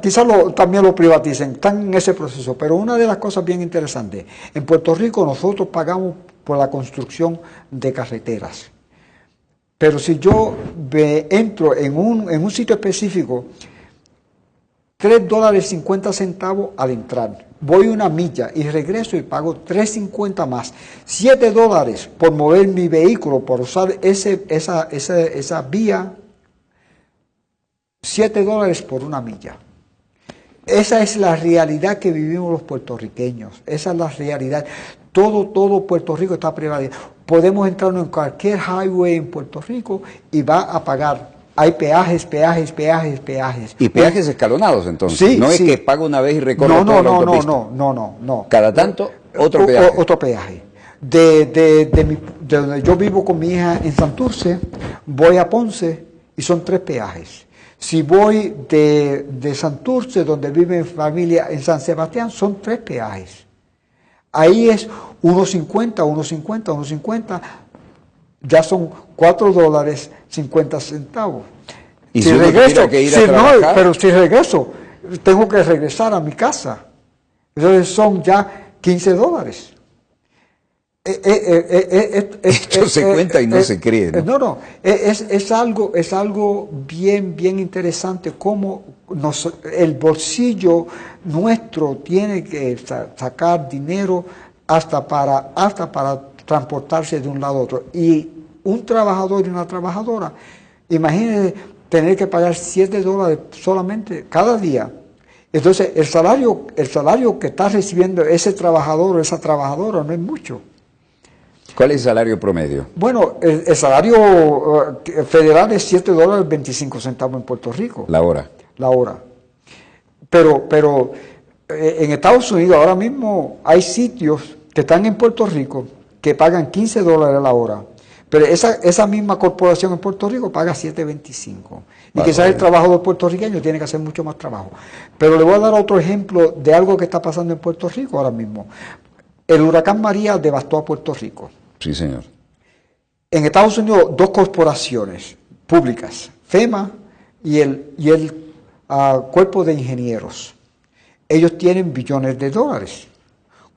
[SPEAKER 2] quizás también lo privaticen, están en ese proceso, pero una de las cosas bien interesantes, en Puerto Rico nosotros pagamos por la construcción de carreteras. Pero si yo entro en un sitio específico, $3.50 al entrar, voy una milla y regreso y pago $3.50 más, $7 por mover mi vehículo, por usar esa vía, $7 por una milla. Esa es la realidad que vivimos los puertorriqueños, esa es la realidad. Todo Puerto Rico está privatizado. Podemos entrar en cualquier highway en Puerto Rico y va a pagar. Hay peajes.
[SPEAKER 1] Y peajes escalonados, entonces.
[SPEAKER 2] Sí,
[SPEAKER 1] no
[SPEAKER 2] sí.
[SPEAKER 1] es que pago una vez y recorro toda la autopista.
[SPEAKER 2] No.
[SPEAKER 1] Cada tanto, otro peaje.
[SPEAKER 2] Otro peaje. De donde yo vivo con mi hija en Santurce, voy a Ponce y son 3 peajes. Si voy de Santurce, donde vive mi familia en San Sebastián, son 3 peajes. Ahí es $1.50, ya son $4.50.
[SPEAKER 1] Y si regreso, que ir a trabajar,
[SPEAKER 2] pero si regreso, tengo que regresar a mi casa. Entonces son ya $15.
[SPEAKER 1] Esto se cuenta y no se cree, ¿no?
[SPEAKER 2] Es algo bien interesante cómo el bolsillo nuestro tiene que sacar dinero hasta para transportarse de un lado a otro. Y un trabajador y una trabajadora, imagínense tener que pagar $7 solamente cada día. Entonces el salario que está recibiendo ese trabajador o esa trabajadora no es mucho.
[SPEAKER 1] ¿Cuál es el salario promedio?
[SPEAKER 2] Bueno, el salario federal es $7.25 en Puerto Rico.
[SPEAKER 1] La hora.
[SPEAKER 2] Pero en Estados Unidos ahora mismo hay sitios que están en Puerto Rico que pagan $15 la hora. Pero esa misma corporación en Puerto Rico paga $7.25. Y quizás el trabajador puertorriqueño tiene que hacer mucho más trabajo. Pero le voy a dar otro ejemplo de algo que está pasando en Puerto Rico ahora mismo. El huracán María devastó a Puerto Rico.
[SPEAKER 1] Sí, señor.
[SPEAKER 2] En Estados Unidos, 2 corporaciones públicas, FEMA y el Cuerpo de Ingenieros. Ellos tienen billones de dólares.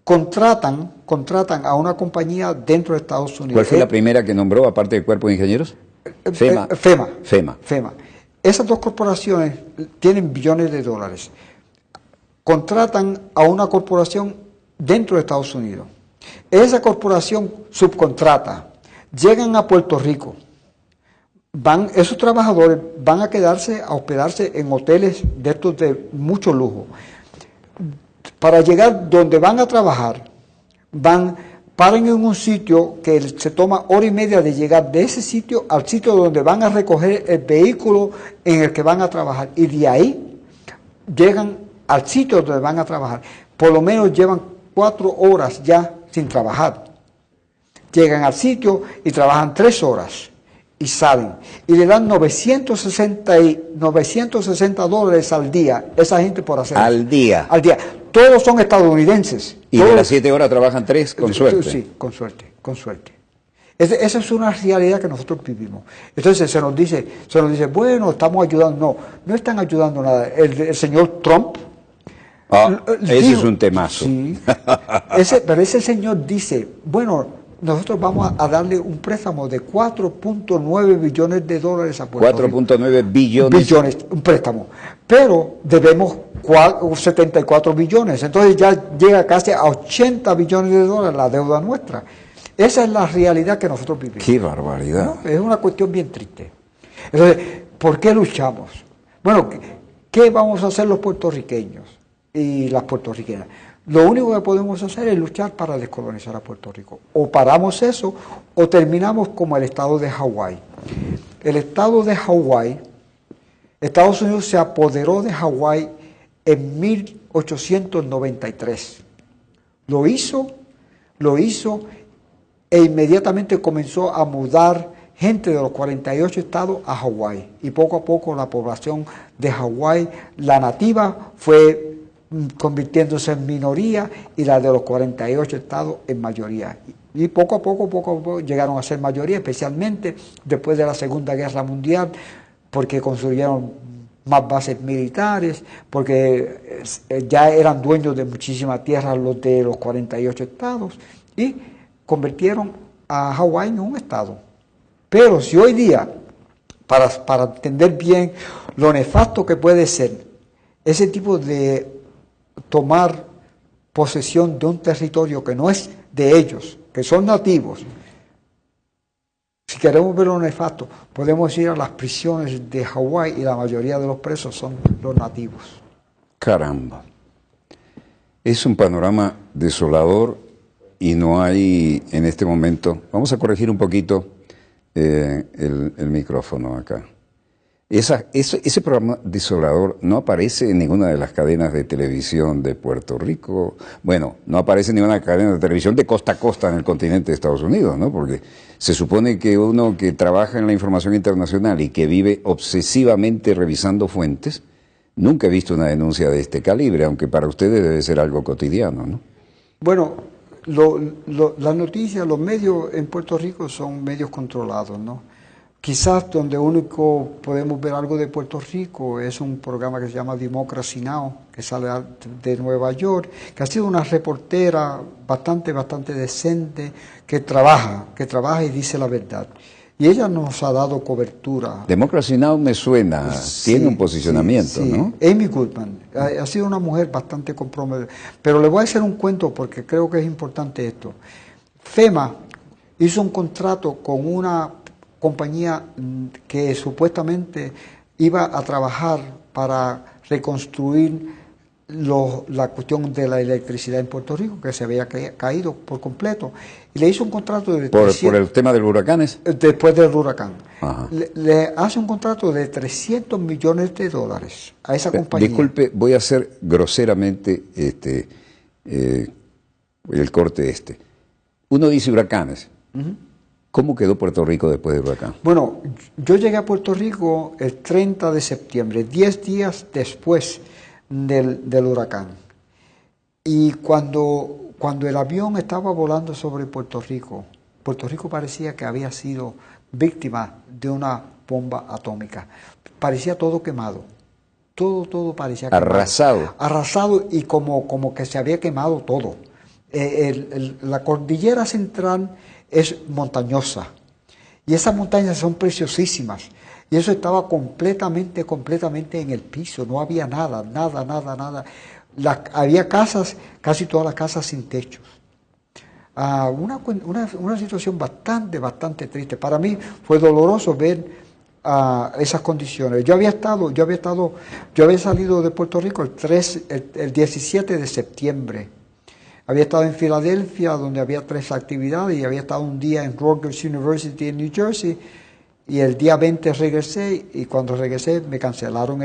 [SPEAKER 2] Contratan a una compañía dentro de Estados Unidos.
[SPEAKER 1] ¿Cuál fue la primera que nombró, aparte del Cuerpo de Ingenieros? FEMA.
[SPEAKER 2] FEMA. Esas 2 corporaciones tienen billones de dólares. Contratan a una corporación dentro de Estados Unidos. Esa corporación subcontrata, llegan a Puerto Rico, esos trabajadores van a hospedarse en hoteles de estos de mucho lujo. Para llegar donde van a trabajar, paran en un sitio que se toma 1:30 de llegar de ese sitio al sitio donde van a recoger el vehículo en el que van a trabajar. Y de ahí llegan al sitio donde van a trabajar. Por lo menos llevan 4 horas ya sin trabajar. Llegan al sitio y trabajan 3 horas y salen. Y le dan $960 al día, esa gente por hacer.
[SPEAKER 1] Al día.
[SPEAKER 2] Todos son estadounidenses.
[SPEAKER 1] Y de las 7 horas trabajan 3, con suerte.
[SPEAKER 2] Sí, con suerte. Esa es una realidad que nosotros vivimos. Entonces se nos dice, bueno, estamos ayudando. No están ayudando nada. El señor Trump,
[SPEAKER 1] ese es un temazo.
[SPEAKER 2] Sí, pero ese señor dice, bueno, nosotros vamos a darle un préstamo de $4.9 billones a Puerto Rico.
[SPEAKER 1] 4.9 billones.
[SPEAKER 2] Un préstamo. Pero debemos 74 billones. Entonces ya llega casi a $80 billones la deuda nuestra. Esa es la realidad que nosotros vivimos.
[SPEAKER 1] ¡Qué barbaridad!
[SPEAKER 2] ¿No? Es una cuestión bien triste. Entonces, ¿por qué luchamos? Bueno, ¿Qué vamos a hacer los puertorriqueños y las puertorriqueñas? Lo único que podemos hacer es luchar para descolonizar a Puerto Rico. O paramos eso o terminamos como el estado de Hawái. El estado de Hawái, Estados Unidos se apoderó de Hawái en 1893. Lo hizo e inmediatamente comenzó a mudar gente de los 48 estados a Hawái. Y poco a poco la población de Hawái, la nativa, fue convirtiéndose en minoría y la de los 48 estados en mayoría. Y poco a poco llegaron a ser mayoría, especialmente después de la Segunda Guerra Mundial, porque construyeron más bases militares, porque ya eran dueños de muchísima tierra los de los 48 estados y convirtieron a Hawái en un estado. Pero si hoy día, para entender bien lo nefasto que puede ser ese tipo de tomar posesión de un territorio que no es de ellos, que son nativos, si queremos ver lo nefasto, podemos ir a las prisiones de Hawái y la mayoría de los presos son los nativos.
[SPEAKER 1] Caramba. Es un panorama desolador y no hay en este momento... Vamos a corregir un poquito el micrófono acá. Ese programa desolador no aparece en ninguna de las cadenas de televisión de Puerto Rico. Bueno, no aparece en ninguna cadena de televisión de costa a costa en el continente de Estados Unidos, ¿no? Porque se supone que uno que trabaja en la información internacional y que vive obsesivamente revisando fuentes, nunca he visto una denuncia de este calibre, aunque para ustedes debe ser algo cotidiano, ¿no?
[SPEAKER 2] Bueno, las noticias, los medios en Puerto Rico son medios controlados, ¿no? Quizás donde único podemos ver algo de Puerto Rico es un programa que se llama Democracy Now!, que sale de Nueva York, que ha sido una reportera bastante decente, que trabaja y dice la verdad. Y ella nos ha dado cobertura.
[SPEAKER 1] Democracy Now! Me suena,
[SPEAKER 2] Sí,
[SPEAKER 1] tiene un posicionamiento,
[SPEAKER 2] sí.
[SPEAKER 1] ¿no?
[SPEAKER 2] Amy Goodman ha sido una mujer bastante comprometida. Pero le voy a hacer un cuento porque creo que es importante esto. FEMA hizo un contrato con una compañía que supuestamente iba a trabajar para reconstruir la cuestión de la electricidad en Puerto Rico, que se había caído por completo, y le hizo un contrato de...
[SPEAKER 1] ¿Por el tema de los huracanes?
[SPEAKER 2] Después del huracán.
[SPEAKER 1] Ajá.
[SPEAKER 2] Le hace un contrato de $300 millones a esa compañía.
[SPEAKER 1] Disculpe, voy a hacer groseramente el corte este. Uno dice huracanes. ¿Cómo quedó Puerto Rico después del huracán?
[SPEAKER 2] Bueno, yo llegué a Puerto Rico el 30 de septiembre, 10 días después del huracán. Y cuando el avión estaba volando sobre Puerto Rico parecía que había sido víctima de una bomba atómica. Parecía todo quemado. Todo parecía quemado.
[SPEAKER 1] Arrasado.
[SPEAKER 2] Arrasado y como que se había quemado todo. La cordillera central es montañosa y esas montañas son preciosísimas y eso estaba completamente en el piso, no había nada. Había casas, casi todas las casas sin techos. Una situación bastante triste. Para mí fue doloroso ver esas condiciones. Yo había salido de Puerto Rico el 17 de septiembre. Había estado en Filadelfia, donde había 3 actividades, y había estado un día en Rutgers University en New Jersey, y el día 20 regresé, y cuando regresé me cancelaron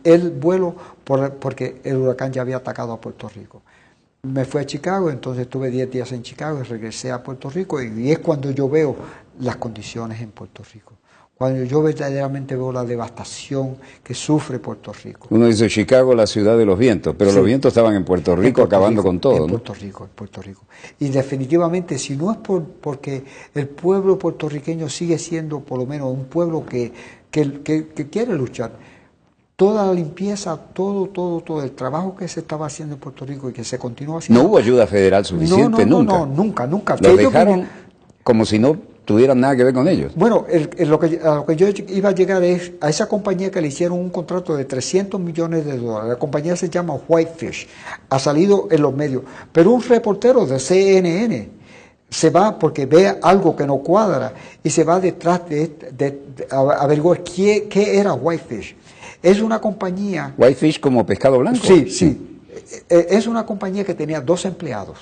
[SPEAKER 2] el vuelo porque el huracán ya había atacado a Puerto Rico. Me fui a Chicago, entonces estuve 10 días en Chicago y regresé a Puerto Rico, y es cuando yo veo las condiciones en Puerto Rico. Cuando yo verdaderamente veo la devastación que sufre Puerto Rico.
[SPEAKER 1] Uno dice Chicago, la ciudad de los vientos, pero sí, los vientos estaban en Puerto Rico acabando con todo,
[SPEAKER 2] en Puerto Rico. Y definitivamente, si no es porque el pueblo puertorriqueño sigue siendo por lo menos un pueblo que quiere luchar, toda la limpieza, todo el trabajo que se estaba haciendo en Puerto Rico y que se continúa haciendo.
[SPEAKER 1] No hubo ayuda federal suficiente,
[SPEAKER 2] nunca.
[SPEAKER 1] Nunca. Los dejaron como si no tuvieran nada que ver con ellos.
[SPEAKER 2] Bueno, a lo que yo iba a llegar es a esa compañía que le hicieron un contrato de $300 millones. La compañía se llama Whitefish, ha salido en los medios, pero un reportero de CNN se va porque ve algo que no cuadra y se va detrás de averiguar qué era Whitefish. Es una compañía...
[SPEAKER 1] Whitefish como pescado blanco.
[SPEAKER 2] Sí, sí. Es una compañía que tenía 2 empleados.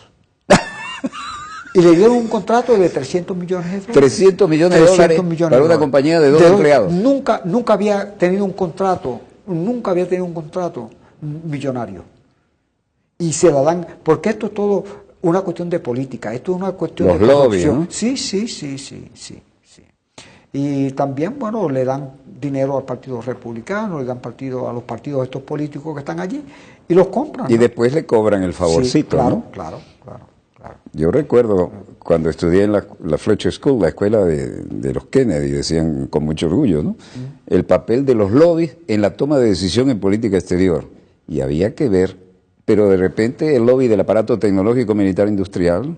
[SPEAKER 2] Y le dieron un contrato de 300 millones de dólares.
[SPEAKER 1] 300 millones de dólares para una compañía de 2 empleados.
[SPEAKER 2] Nunca había tenido un contrato millonario. Y se la dan, porque esto es todo una cuestión de política, esto es una cuestión de corrupción.
[SPEAKER 1] ¿No?
[SPEAKER 2] Sí. Y también, bueno, le dan dinero al Partido Republicano, le dan partido a los partidos estos políticos que están allí y los compran.
[SPEAKER 1] Y después le cobran el favorcito,
[SPEAKER 2] sí, claro,
[SPEAKER 1] ¿no?
[SPEAKER 2] Claro.
[SPEAKER 1] Yo recuerdo cuando estudié en la Fletcher School, la escuela de los Kennedy, decían con mucho orgullo, ¿no? El papel de los lobbies en la toma de decisión en política exterior. Y había que ver, pero de repente el lobby del aparato tecnológico militar industrial,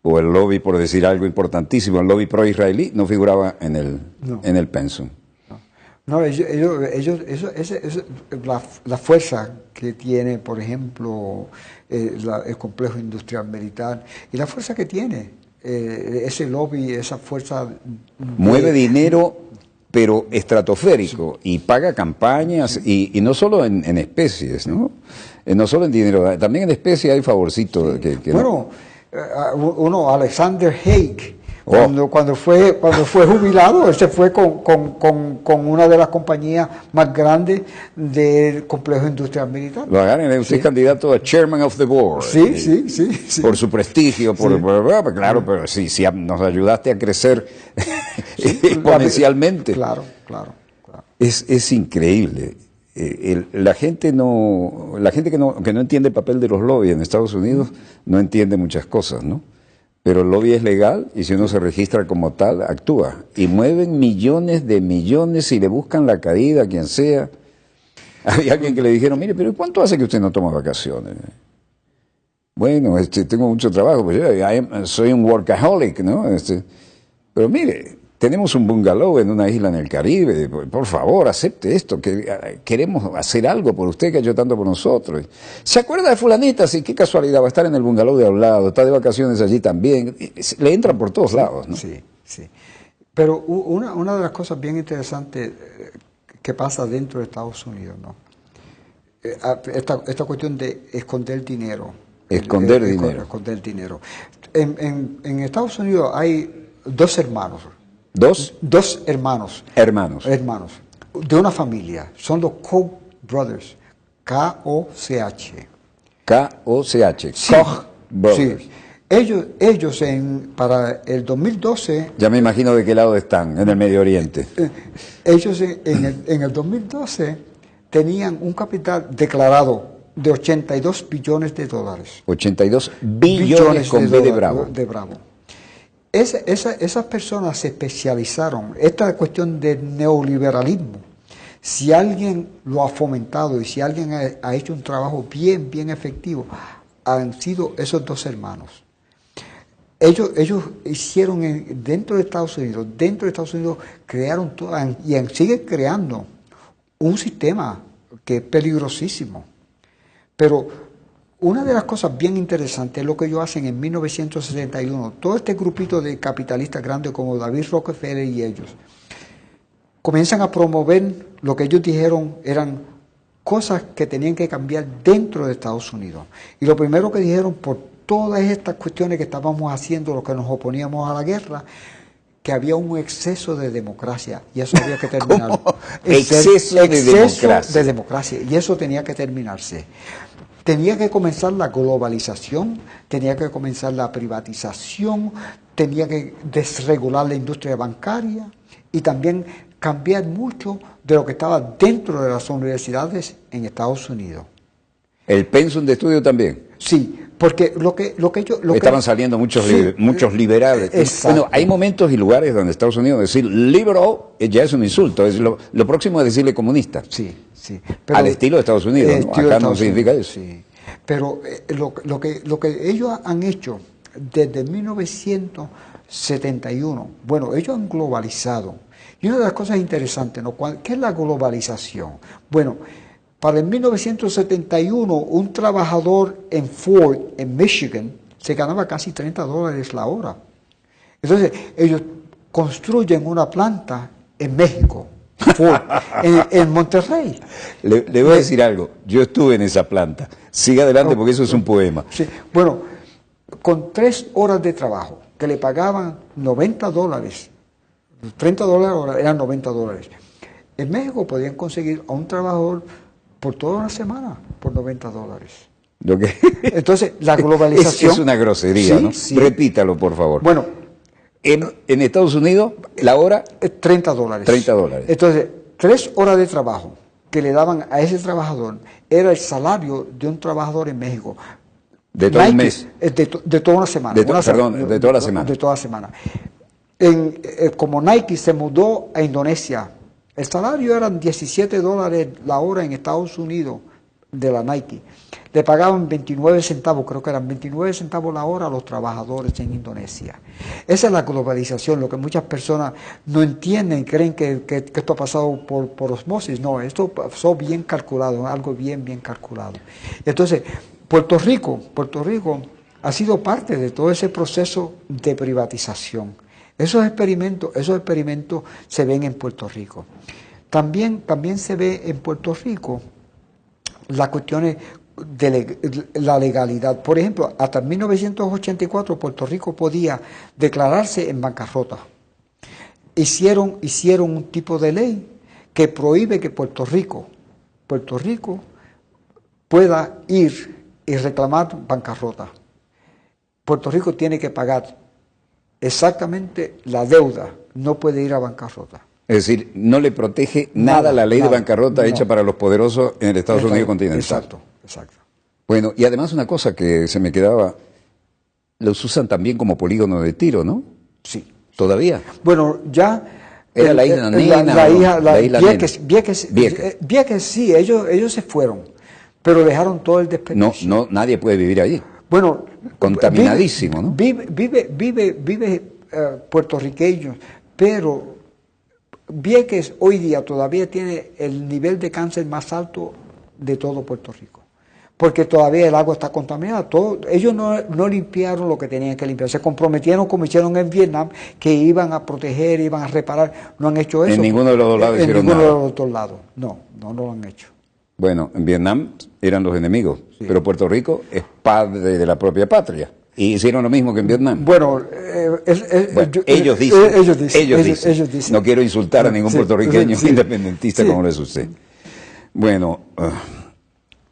[SPEAKER 1] o el lobby, por decir algo importantísimo, el lobby pro-israelí, no figuraba en el pensum.
[SPEAKER 2] No, la fuerza que tiene, por ejemplo, el complejo industrial militar y la fuerza que tiene ese lobby, esa fuerza...
[SPEAKER 1] Mueve dinero, pero estratosférico, y paga campañas, y no solo en especies, ¿no? No solo en dinero, también en especies hay favorcitos.
[SPEAKER 2] Bueno, Alexander Haig, cuando fue jubilado, él se fue con una de las compañías más grandes del complejo industrial militar.
[SPEAKER 1] Lo agarran, usted es candidato a Chairman of the Board.
[SPEAKER 2] Sí.
[SPEAKER 1] Por su prestigio, claro, pero sí, nos ayudaste a crecer exponencialmente.
[SPEAKER 2] Claro.
[SPEAKER 1] Es increíble. La gente que no entiende el papel de los lobbies en Estados Unidos no entiende muchas cosas, ¿no? Pero el lobby es legal y si uno se registra como tal, actúa. Y mueven millones de millones y le buscan la caída a quien sea. Había alguien que le dijeron, mire, pero ¿cuánto hace que usted no toma vacaciones? Bueno, tengo mucho trabajo, pues soy un workaholic, ¿no? Pero mire, tenemos un bungalow en una isla en el Caribe, por favor, acepte esto, que queremos hacer algo por usted que ha hecho tanto por nosotros. ¿Se acuerda de fulanita? Sí, qué casualidad, va a estar en el bungalow de al lado, está de vacaciones allí también. Le entran por todos lados, ¿no?
[SPEAKER 2] Sí. Pero una de las cosas bien interesantes que pasa dentro de Estados Unidos, ¿no? Esta cuestión de esconder dinero.
[SPEAKER 1] Esconder
[SPEAKER 2] dinero. En Estados Unidos hay 2 hermanos. ¿Dos hermanos?
[SPEAKER 1] Hermanos.
[SPEAKER 2] De una familia. Son los Koch brothers. K-O-C-H.
[SPEAKER 1] K-O-C-H.
[SPEAKER 2] Sí.
[SPEAKER 1] Koch brothers.
[SPEAKER 2] Sí. Ellos para el 2012...
[SPEAKER 1] Ya me imagino de qué lado están, en el Medio Oriente.
[SPEAKER 2] Ellos en el 2012 tenían un capital declarado de 82 billones de dólares.
[SPEAKER 1] 82 billones con B de Bravo.
[SPEAKER 2] Esas personas se especializaron. Esta cuestión del neoliberalismo, si alguien lo ha fomentado y si alguien ha hecho un trabajo bien efectivo, han sido esos 2 hermanos. Ellos hicieron dentro de Estados Unidos, crearon y siguen creando un sistema que es peligrosísimo. Pero una de las cosas bien interesantes es lo que ellos hacen en 1971. Todo este grupito de capitalistas grandes como David Rockefeller y ellos comienzan a promover lo que ellos dijeron eran cosas que tenían que cambiar dentro de Estados Unidos. Y lo primero que dijeron, por todas estas cuestiones que estábamos haciendo, los que nos oponíamos a la guerra, que había un exceso de democracia y eso había que terminar.
[SPEAKER 1] Exceso
[SPEAKER 2] de democracia y eso tenía que terminarse. Tenía que comenzar la globalización, tenía que comenzar la privatización, tenía que desregular la industria bancaria y también cambiar mucho de lo que estaba dentro de las universidades en Estados Unidos.
[SPEAKER 1] ¿El pensum de estudio también?
[SPEAKER 2] Sí, porque lo que ellos...
[SPEAKER 1] Estaban saliendo muchos liberales.
[SPEAKER 2] Exacto.
[SPEAKER 1] Bueno, hay momentos y lugares donde Estados Unidos decir liberal ya es un insulto, es lo próximo es decirle comunista.
[SPEAKER 2] Sí.
[SPEAKER 1] Pero, al estilo de Estados Unidos, ¿no? Acá no significa eso.
[SPEAKER 2] Sí. Pero lo que ellos han hecho desde 1971, bueno, ellos han globalizado. Y una de las cosas interesantes, ¿no? ¿Qué es la globalización? Bueno, para el 1971, un trabajador en Ford, en Michigan, se ganaba casi $30 la hora. Entonces, ellos construyen una planta en México. Ford, en Monterrey.
[SPEAKER 1] Le voy a decir algo, yo estuve en esa planta. Siga adelante porque eso es un poema.
[SPEAKER 2] Sí. Bueno, con 3 horas de trabajo, que le pagaban $90, $30 eran $90. En México podían conseguir a un trabajador por toda una semana por $90.
[SPEAKER 1] Lo que
[SPEAKER 2] Entonces, la globalización...
[SPEAKER 1] es una grosería,
[SPEAKER 2] sí,
[SPEAKER 1] ¿no?
[SPEAKER 2] Sí.
[SPEAKER 1] Repítalo, por favor.
[SPEAKER 2] Bueno,
[SPEAKER 1] en Estados Unidos, la hora...
[SPEAKER 2] $30.
[SPEAKER 1] $30.
[SPEAKER 2] Entonces, 3 horas de trabajo que le daban a ese trabajador era el salario de un trabajador en México.
[SPEAKER 1] De todo un
[SPEAKER 2] Nike,
[SPEAKER 1] mes.
[SPEAKER 2] de toda una semana.
[SPEAKER 1] De toda la semana.
[SPEAKER 2] De toda la semana. Como Nike se mudó a Indonesia, el salario eran $17 la hora en Estados Unidos de la Nike. Le pagaban 29 centavos, creo que eran 29 centavos la hora a los trabajadores en Indonesia. Esa es la globalización, lo que muchas personas no entienden, creen que esto ha pasado por osmosis. No, esto pasó bien calculado, algo bien calculado. Entonces, Puerto Rico ha sido parte de todo ese proceso de privatización. Esos experimentos se ven en Puerto Rico. También se ve en Puerto Rico las cuestiones de la legalidad. Por ejemplo, hasta 1984 Puerto Rico podía declararse en bancarrota. Hicieron un tipo de ley que prohíbe que Puerto Rico pueda ir y reclamar bancarrota. Puerto Rico tiene que pagar exactamente la deuda, no puede ir a bancarrota.
[SPEAKER 1] Es decir, no le protege nada la ley de bancarrota hecha para los poderosos en el Estados Unidos continental.
[SPEAKER 2] Exacto.
[SPEAKER 1] Bueno, y además una cosa que se me quedaba, los usan también como polígono de tiro, ¿no?
[SPEAKER 2] Sí.
[SPEAKER 1] ¿Todavía?
[SPEAKER 2] Bueno, ya...
[SPEAKER 1] Era la isla Nena.
[SPEAKER 2] La isla Vieques, sí, ellos se fueron, pero dejaron todo el desperdicio.
[SPEAKER 1] No, nadie puede vivir allí.
[SPEAKER 2] Bueno,
[SPEAKER 1] contaminadísimo, ¿no?
[SPEAKER 2] Vive puertorriqueños, pero Vieques hoy día todavía tiene el nivel de cáncer más alto de todo Puerto Rico, porque todavía el agua está contaminada. Ellos no limpiaron lo que tenían que limpiar, se comprometieron como hicieron en Vietnam, que iban a proteger, iban a reparar, no han hecho eso.
[SPEAKER 1] En ninguno de los dos lados hicieron nada.
[SPEAKER 2] En ninguno de los dos lados, no lo han hecho.
[SPEAKER 1] Bueno, en Vietnam eran los enemigos,
[SPEAKER 2] sí.
[SPEAKER 1] Pero Puerto Rico es padre de la propia patria. Y hicieron lo mismo que en Vietnam.
[SPEAKER 2] Bueno,
[SPEAKER 1] ellos dicen. No quiero insultar a ningún puertorriqueño independentista como lo es usted. Bueno,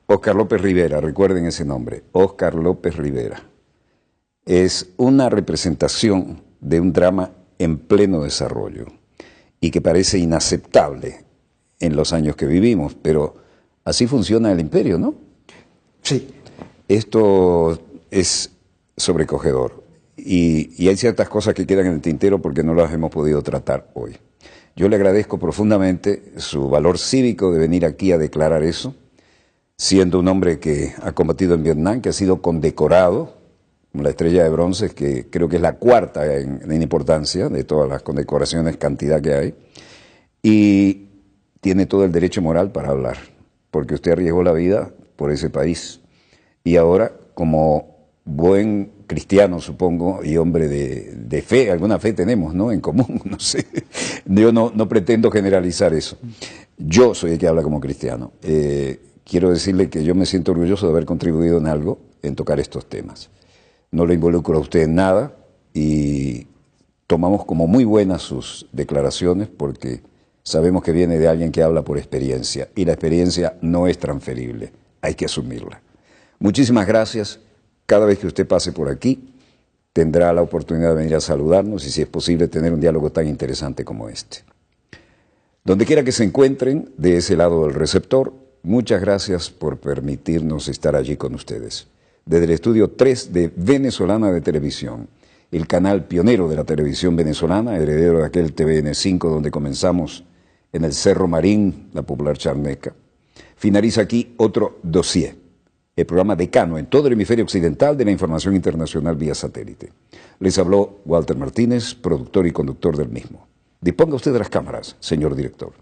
[SPEAKER 1] Óscar López Rivera, recuerden ese nombre, Óscar López Rivera. Es una representación de un drama en pleno desarrollo y que parece inaceptable en los años que vivimos, pero así funciona el imperio, ¿no?
[SPEAKER 2] Sí.
[SPEAKER 1] Esto es sobrecogedor y hay ciertas cosas que quedan en el tintero porque no las hemos podido tratar hoy. Yo le agradezco profundamente su valor cívico de venir aquí a declarar eso, siendo un hombre que ha combatido en Vietnam, que ha sido condecorado con la Estrella de Bronce, que creo que es la cuarta en importancia de todas las condecoraciones, cantidad que hay, y tiene todo el derecho moral para hablar, porque usted arriesgó la vida por ese país. Y ahora, como buen cristiano, supongo, y hombre de fe, alguna fe tenemos, ¿no?, en común, no sé. Yo no pretendo generalizar eso. Yo soy el que habla como cristiano. Quiero decirle que yo me siento orgulloso de haber contribuido en algo en tocar estos temas. No le involucro a usted en nada y tomamos como muy buenas sus declaraciones porque sabemos que viene de alguien que habla por experiencia y la experiencia no es transferible, hay que asumirla. Muchísimas gracias. Cada vez que usted pase por aquí, tendrá la oportunidad de venir a saludarnos y, si es posible, tener un diálogo tan interesante como este. Donde quiera que se encuentren, de ese lado del receptor, muchas gracias por permitirnos estar allí con ustedes. Desde el estudio 3 de Venezolana de Televisión, el canal pionero de la televisión venezolana, heredero de aquel TVN5 donde comenzamos en el Cerro Marín, la popular charneca, finaliza aquí otro dossier. El programa decano en todo el hemisferio occidental de la información internacional vía satélite. Les habló Walter Martínez, productor y conductor del mismo. Disponga usted de las cámaras, señor director.